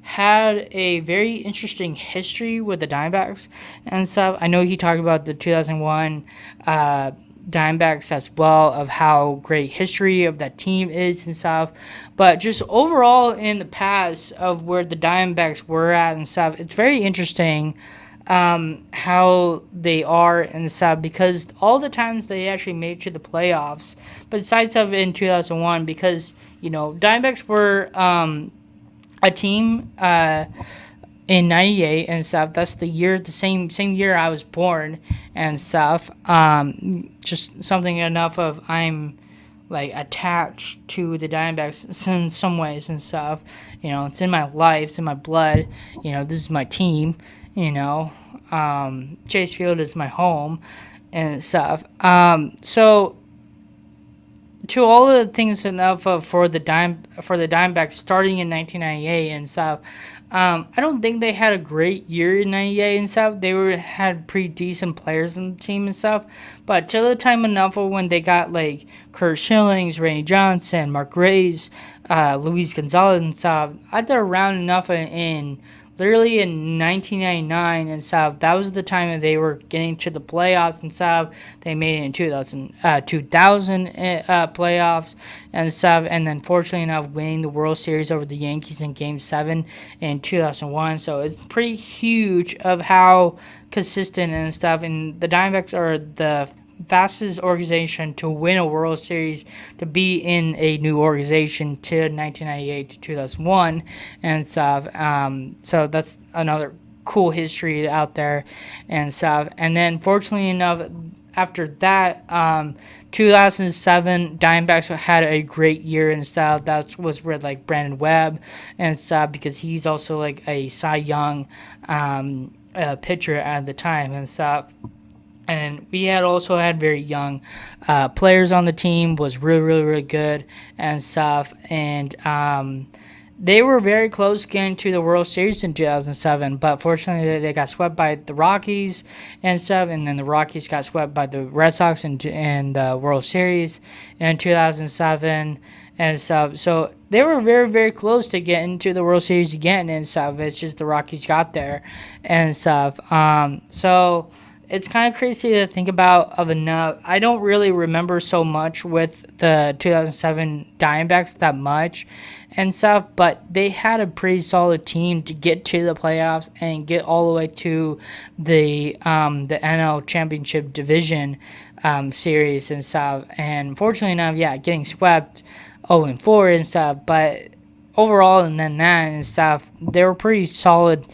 Had a very interesting history with the Diamondbacks and stuff. I know he talked about the 2001 Diamondbacks as well, of how great history of that team is and stuff. But just overall in the past of where the Diamondbacks were at and stuff, it's very interesting how they are and stuff, because all the times they actually made it to the playoffs, besides of in 2001, because Diamondbacks were a team in 98 and stuff. That's the year, the same year I was born and stuff. Just something enough of I'm attached to the Diamondbacks in some ways and stuff. It's in my life, it's in my blood. This is my team. Chase Field is my home and stuff. So to all of the things enough for the Diamondbacks starting in 1998 and stuff. I don't think they had a great year in '98 and stuff. They had pretty decent players on the team and stuff, but till the time enough of when they got like Kurt Schillings, Randy Johnson, Mark Grays, Luis Gonzalez and stuff, they're around enough in literally in 1999 and stuff. That was the time that they were getting to the playoffs and stuff. They made it in 2000 playoffs and stuff. And then, fortunately enough, winning the World Series over the Yankees in Game 7 in 2001. So it's pretty huge of how consistent and stuff. And the Diamondbacks are the fastest organization to win a World Series, to be in a new organization to 1998 to 2001 and stuff. So that's another cool history out there and stuff. And then, fortunately enough, after that, 2007 Diamondbacks had a great year and stuff. That was with like Brandon Webb and stuff, because he's also like a Cy Young pitcher at the time and stuff. And we had also had very young players on the team, was really good and stuff. And they were very close to getting to the World Series in 2007, but fortunately they got swept by the Rockies and stuff. And then the Rockies got swept by the Red Sox in the World Series in 2007 and stuff. So they were very close to getting to the World Series again and stuff. It's just the Rockies got there and stuff. So it's kind of crazy to think about of enough. I don't really remember so much with the 2007 Diamondbacks that much and stuff, but they had a pretty solid team to get to the playoffs and get all the way to the NL Championship Division series and stuff. And fortunately enough, getting swept 0-4 and stuff, but overall, and then that and stuff, they were pretty solid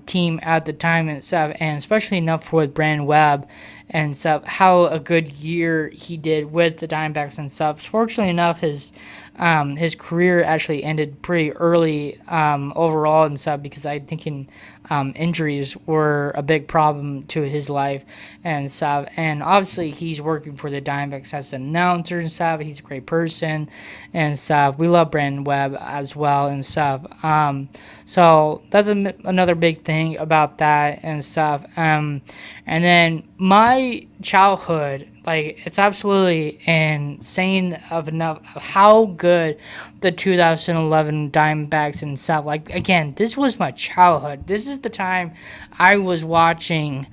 team at the time and stuff, and especially enough with Brandon Webb and stuff, how a good year he did with the Diamondbacks and stuff. Fortunately enough, his career actually ended pretty early overall and stuff, because I think injuries were a big problem to his life and stuff. And obviously he's working for the Diamondbacks as an announcer and stuff. He's a great person and stuff. We love Brandon Webb as well and stuff. So that's another big thing about that and stuff. And then my childhood, like, it's absolutely insane of how good the 2011 Diamondbacks and stuff. Like, again, this was my childhood. This is the time I was watching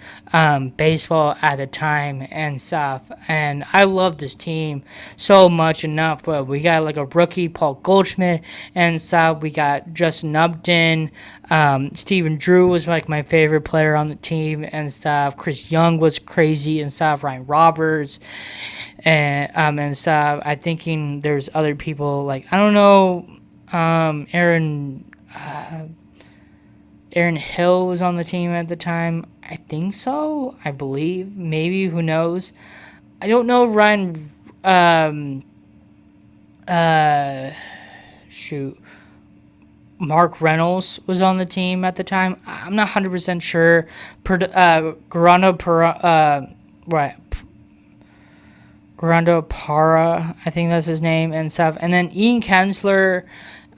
baseball at the time and stuff. And I love this team so much enough. But we got like a rookie, Paul Goldschmidt, and stuff. We got Justin Upton. Stephen Drew was like my favorite player on the team and stuff. Chris Young was crazy and stuff. Ryan Roberts and stuff. I thinking there's other people like, I don't know. Aaron Hill was on the team at the time. I think so. I believe. Maybe. Who knows? I don't know. Ryan. Mark Reynolds was on the team at the time. I'm not 100% sure. Gerardo Parra, I think that's his name and stuff. And then Ian Kinsler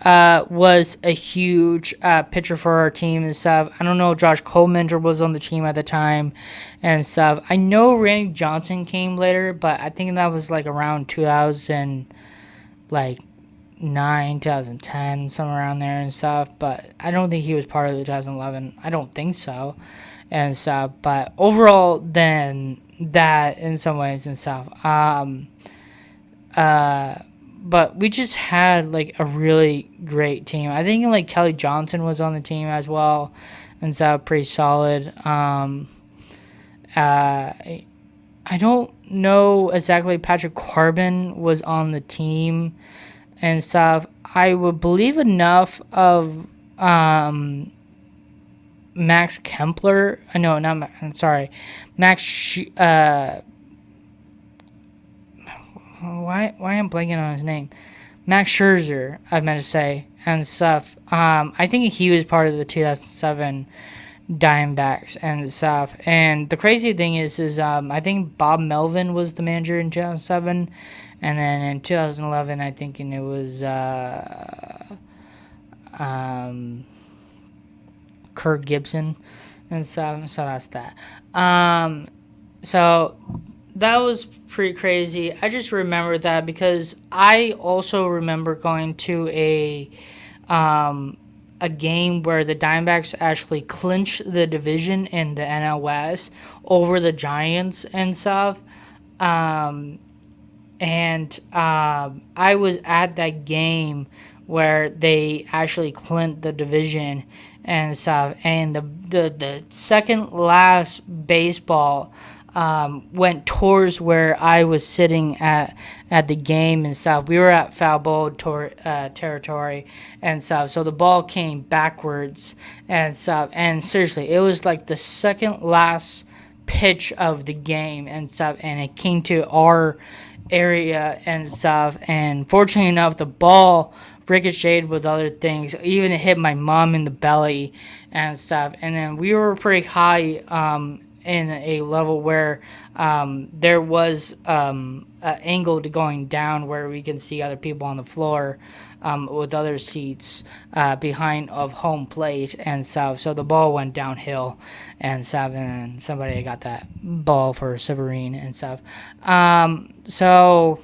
was a huge pitcher for our team and stuff. I don't know. Josh Coleman was on the team at the time and stuff. I know Randy Johnson came later, but I think that was like around 2000, like 2010, somewhere around there and stuff. But I don't think he was part of the 2011. I don't think so and stuff. But overall, then that in some ways and stuff. But we just had like a really great team. I think like Kelly Johnson was on the team as well and stuff, pretty solid. I don't know exactly. Patrick Corbin was on the team and stuff. I would believe enough of Max Kempler. No, not. I'm sorry, Max. Why am I blanking on his name? Max Scherzer, I meant to say, and stuff. I think he was part of the 2007 Diamondbacks and stuff. And the crazy thing is I think Bob Melvin was the manager in 2007, and then in 2011 I think it was Kirk Gibson and stuff. So that's that. So that was pretty crazy. I just remember that because I also remember going to a game where the Diamondbacks actually clinched the division in the NL West over the Giants and stuff. I was at that game where they actually clinched the division and stuff. And the second last baseball went towards where I was sitting at the game and stuff. We were at foul ball territory and stuff. So the ball came backwards and stuff. And seriously, it was like the second last pitch of the game and stuff. And it came to our area and stuff. And fortunately enough, the ball ricocheted with other things. Even it hit my mom in the belly and stuff. And then we were pretty high in a level where there was an angle to going down where we can see other people on the floor with other seats behind of home plate and stuff. So the ball went downhill and stuff, and somebody got that ball for Severine and stuff. So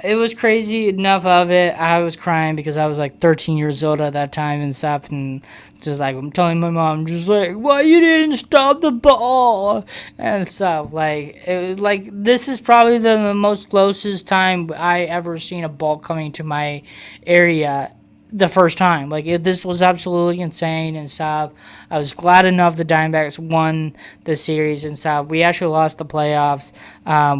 it was crazy enough of it. I was crying because I was like 13 years old at that time and stuff, and just like I'm telling my mom, just like, why you didn't stop the ball and stuff. Like it was like this is probably the most closest time I ever seen a ball coming to my area the first time. Like this was absolutely insane and stuff. I was glad enough the Diamondbacks won the series and stuff. We actually lost the playoffs.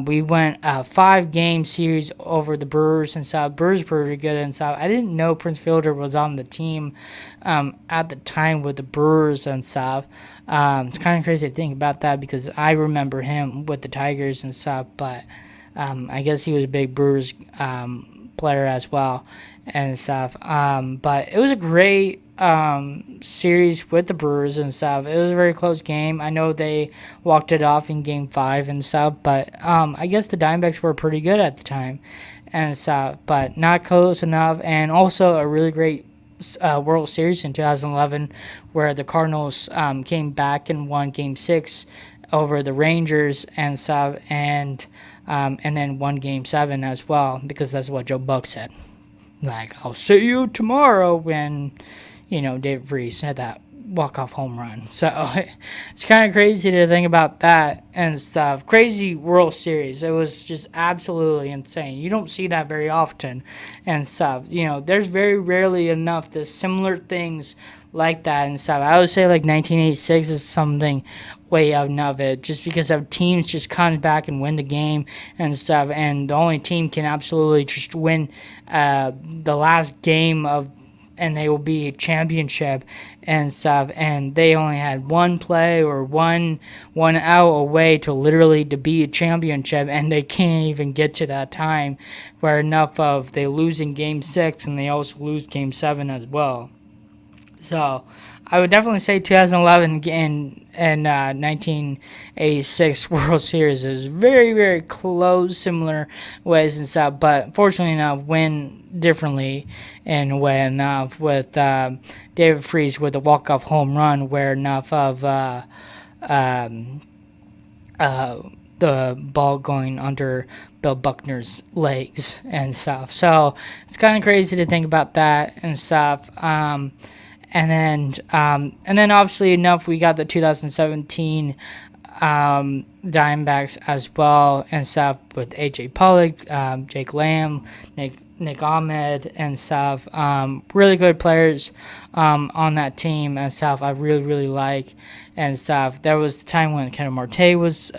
We went a 5-game series over the Brewers and stuff. Brewers were pretty good and stuff. I didn't know Prince Fielder was on the team at the time with the Brewers and stuff. It's kind of crazy to think about that because I remember him with the Tigers and stuff, but I guess he was a big Brewers player as well and stuff. But it was a great series with the Brewers and stuff. It was a very close game. I know they walked it off in Game 5 and stuff, but I guess the Diamondbacks were pretty good at the time and stuff, but not close enough. And also a really great World Series in 2011 where the Cardinals came back and won Game 6 over the Rangers and stuff, and then won Game 7 as well, because that's what Joe Buck said. Like, I'll see you tomorrow when, David Freese had that walk-off home run. So it's kind of crazy to think about that and stuff. Crazy World Series. It was just absolutely insane. You don't see that very often and stuff. There's very rarely enough the similar things like that and stuff. I would say like 1986 is something way out of it, just because of teams just come back and win the game and stuff, and the only team can absolutely just win the last game and they will be a championship and stuff, and they only had one play or one out away to literally to be a championship, and they can't even get to that time where enough of they lose in Game 6 and they also lose Game 7 as well. So I would definitely say 2011 and 1986 World Series is very, very close, similar ways and stuff, but fortunately enough, win differently in a way enough with David Freese with a walk-off home run where enough of the ball going under Bill Buckner's legs and stuff. So it's kind of crazy to think about that and stuff. And then obviously enough, we got the 2017 Diamondbacks as well and stuff with A.J. Pollock, Jake Lamb, Nick Ahmed and stuff. Really good players on that team and stuff. I really, really like and stuff. There was the time when Ketel Marte was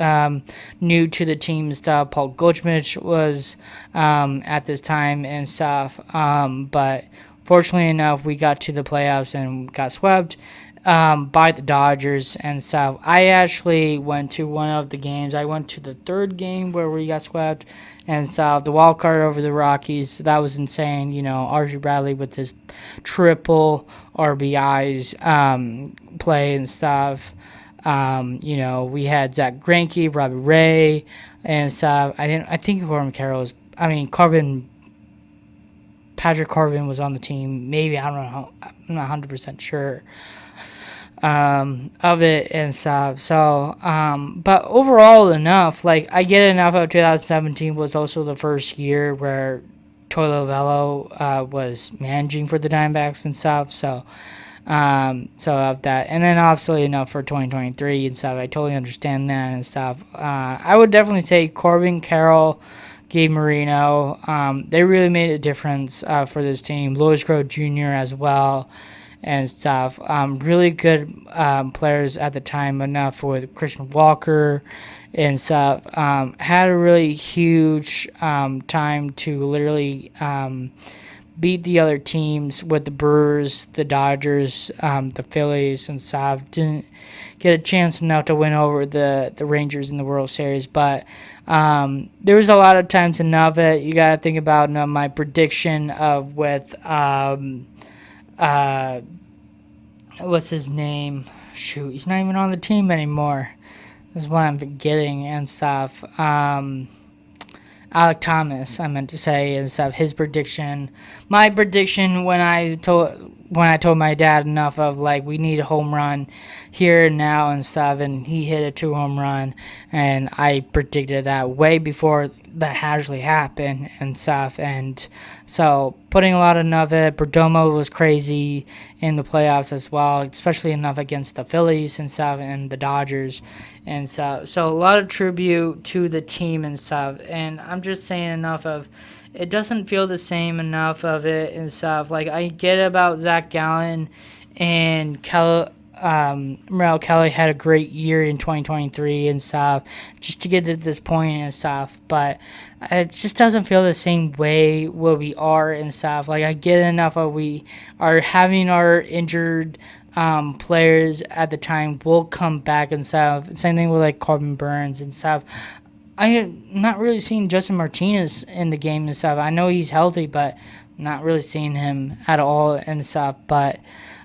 new to the team and stuff. Paul Goldschmidt was at this time and stuff. But fortunately enough, we got to the playoffs and got swept by the Dodgers and stuff. I actually went to one of the games. I went to the third game where we got swept and stuff. The wild card over the Rockies. That was insane. Archie Bradley with his triple RBIs play and stuff. We had Zach Greinke, Robbie Ray, and stuff. I think Corbin Carroll was. Patrick Corbin was on the team. Maybe, I don't know. I'm not 100% sure of it and stuff. So, but overall enough. Like, I get enough of 2017 was also the first year where Toilo Velo was managing for the Diamondbacks and stuff. So of that, and then obviously enough for 2023 and stuff. I totally understand that and stuff. I would definitely say Corbin Carroll, Gabe Marino. They really made a difference for this team. Louis Groh Jr. as well and stuff. Really good players at the time. Enough with Christian Walker and stuff. Had a really huge time to literally beat the other teams with the Brewers, the Dodgers, the Phillies, and stuff. Didn't get a chance enough to win over the Rangers in the World Series, but there was a lot of times enough that you got to think about my prediction of with what's his name? Shoot, he's not even on the team anymore. That's what I'm forgetting and stuff. Alec Thomas, I meant to say, and stuff. His prediction, my prediction when I told my dad enough of like we need a home run here and now and stuff, and he hit a 2-home run, and I predicted that way before that actually happened and stuff, and so putting a lot of it. Perdomo was crazy in the playoffs as well, especially enough against the Phillies and stuff and the Dodgers, and so a lot of tribute to the team and stuff, and I'm just saying enough of. It doesn't feel the same enough of it and stuff. Like, I get about Zach Gallen and Merrill Kelly had a great year in 2023 and stuff, just to get to this point and stuff. But it just doesn't feel the same way where we are and stuff. Like, I get enough of we are having our injured players at the time will come back and stuff. Same thing with, like, Corbin Burns and stuff. I am not really seeing Justin Martinez in the game and stuff. I know he's healthy, but not really seeing him at all and stuff. But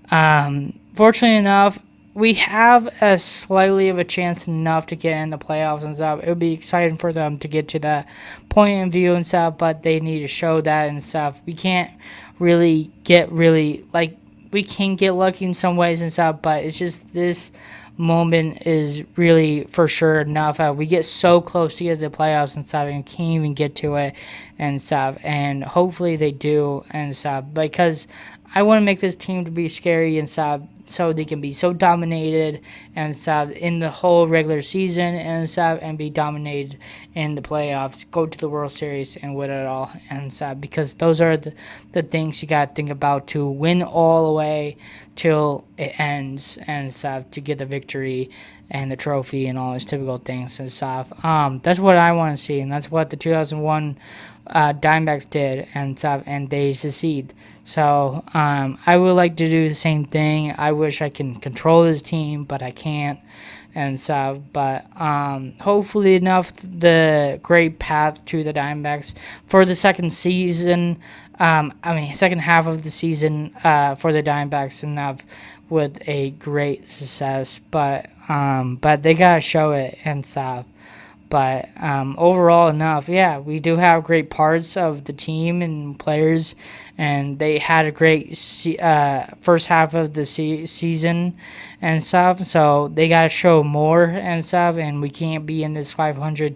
fortunately enough, we have a slightly of a chance enough to get in the playoffs and stuff. It would be exciting for them to get to that point in view and stuff, but they need to show that and stuff. We can't really get we can get lucky in some ways and stuff, but it's just this moment is really for sure enough. We get so close to get to the playoffs and stuff and can't even get to it and stuff, and hopefully they do and stuff, because I want to make this team to be scary and stuff so they can be so dominated and stuff in the whole regular season and stuff, and be dominated in the playoffs, go to the World Series and win it all and stuff, because those are the things you got to think about to win all the way till it ends and stuff, to get the victory and the trophy and all those typical things and stuff. That's what I want to see, and that's what the 2001 Diamondbacks did and stuff, and they succeed. So I would like to do the same thing. I wish I can control this team, but I can't and stuff. But hopefully enough, the great path to the Diamondbacks for the second season. Second half of the season for the Diamondbacks enough with a great success. But they gotta show it and stuff. But overall enough, yeah, we do have great parts of the team and players, and they had a great first half of the season and stuff. So they got to show more and stuff, and we can't be in this 500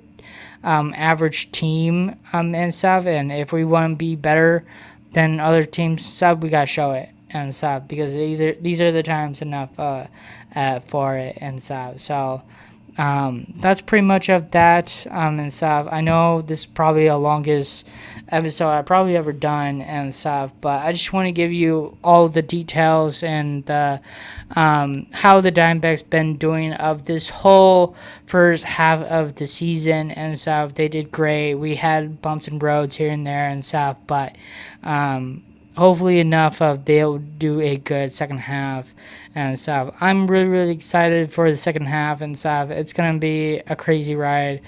average team and stuff. And if we want to be better than other teams and stuff, we got to show it and stuff, because these are the times enough for it and stuff. So. That's pretty much of that and stuff. I know this is probably the longest episode I've probably ever done and stuff, but I just want to give you all the details and how the Diamondbacks been doing of this whole first half of the season and stuff. They did great. We had bumps and roads here and there and stuff, but hopefully enough of they'll do a good second half and stuff. I'm really excited for the second half and stuff. It's gonna be a crazy ride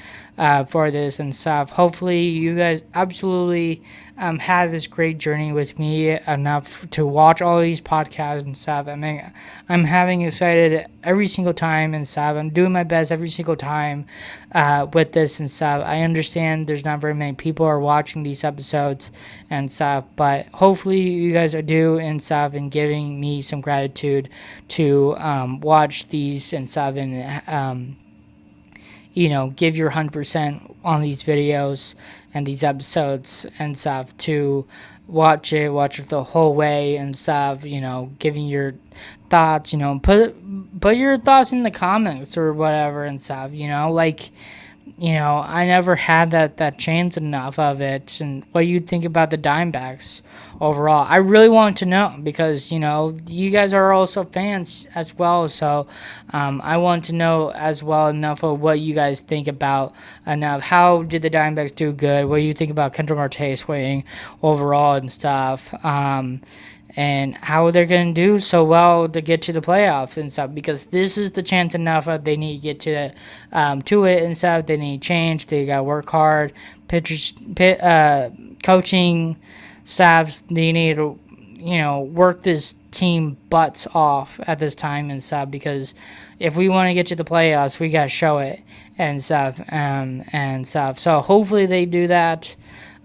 for this and stuff. Hopefully you guys absolutely had this great journey with me enough to watch all these podcasts and stuff. I mean, I'm having excited every single time and stuff. I'm doing my best every single time with this and stuff. I understand there's not very many people are watching these episodes and stuff, but hopefully you guys are due and stuff and giving me some gratitude to watch these and stuff and give your 100% on these videos and these episodes and stuff to watch it the whole way and stuff, giving your thoughts, put your thoughts in the comments or whatever and stuff, I never had that chance enough of it. And what you think about the Dimebacks overall, I really want to know because you guys are also fans as well. So I want to know as well enough of what you guys think about enough. How did the Dimebacks do good? What do you think about Kendall Marte swinging overall and stuff? And how they're going to do so well to get to the playoffs and stuff, because this is the chance enough of they need to get to it and stuff. They need change. They got to work hard. Coaching staffs, they need to, work this team butts off at this time and stuff, because if we want to get to the playoffs, we got to show it and stuff, and stuff. So hopefully they do that.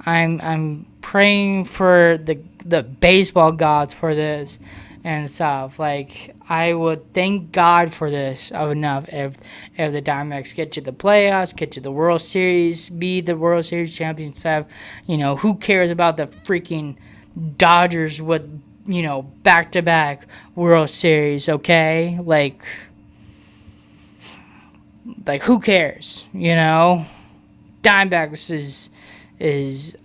I'm praying for the baseball gods for this and stuff. Like, I would thank God for this enough if the Diamondbacks get to the playoffs, get to the World Series, be the World Series champion stuff. Who cares about the freaking Dodgers with back-to-back World Series? Okay, like who cares? Diamondbacks is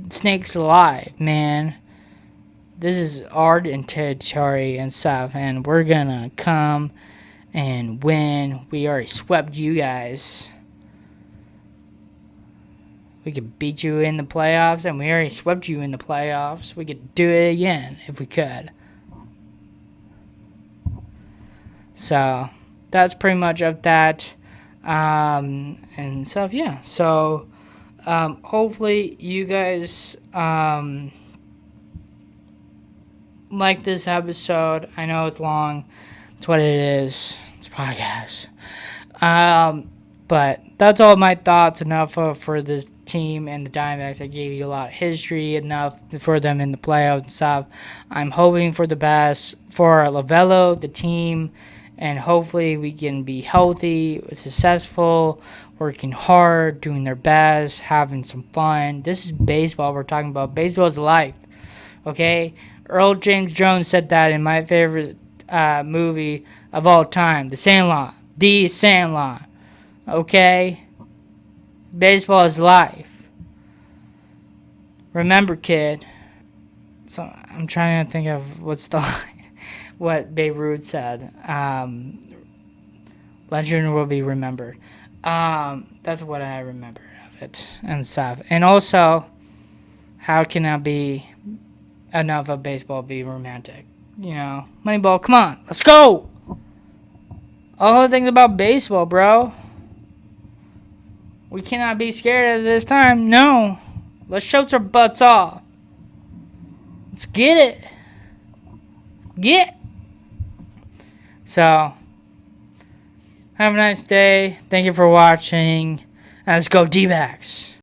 snakes alive, man. This is our territory and stuff, and we're gonna come and win. We already swept you guys. We could beat you in the playoffs, and we already swept you in the playoffs. We could do it again if we could. So that's pretty much of that and stuff. Yeah. So hopefully you guys like this episode. I know it's long. It's what it is. It's a podcast. But that's all my thoughts enough for this team and the Diamondbacks. I gave you a lot of history enough for them in the playoffs and stuff. I'm hoping for the best for Lavello, the team, and hopefully we can be healthy, successful, working hard, doing their best, having some fun. This is baseball we're talking about. Baseball is life, okay? Earl James Jones said that in my favorite movie of all time, The Sandlot. The Sandlot, okay? Baseball is life. Remember, kid. So I'm trying to think of what's the line, what Babe Ruth said. Legend will be remembered. That's what I remember of it and stuff. And also, how can that be enough of baseball be romantic? Moneyball, come on, let's go! All the things about baseball, bro. We cannot be scared at this time. No. Let's shoot our butts off. Let's get it. Get. So, have a nice day. Thank you for watching. And let's go Dbacks.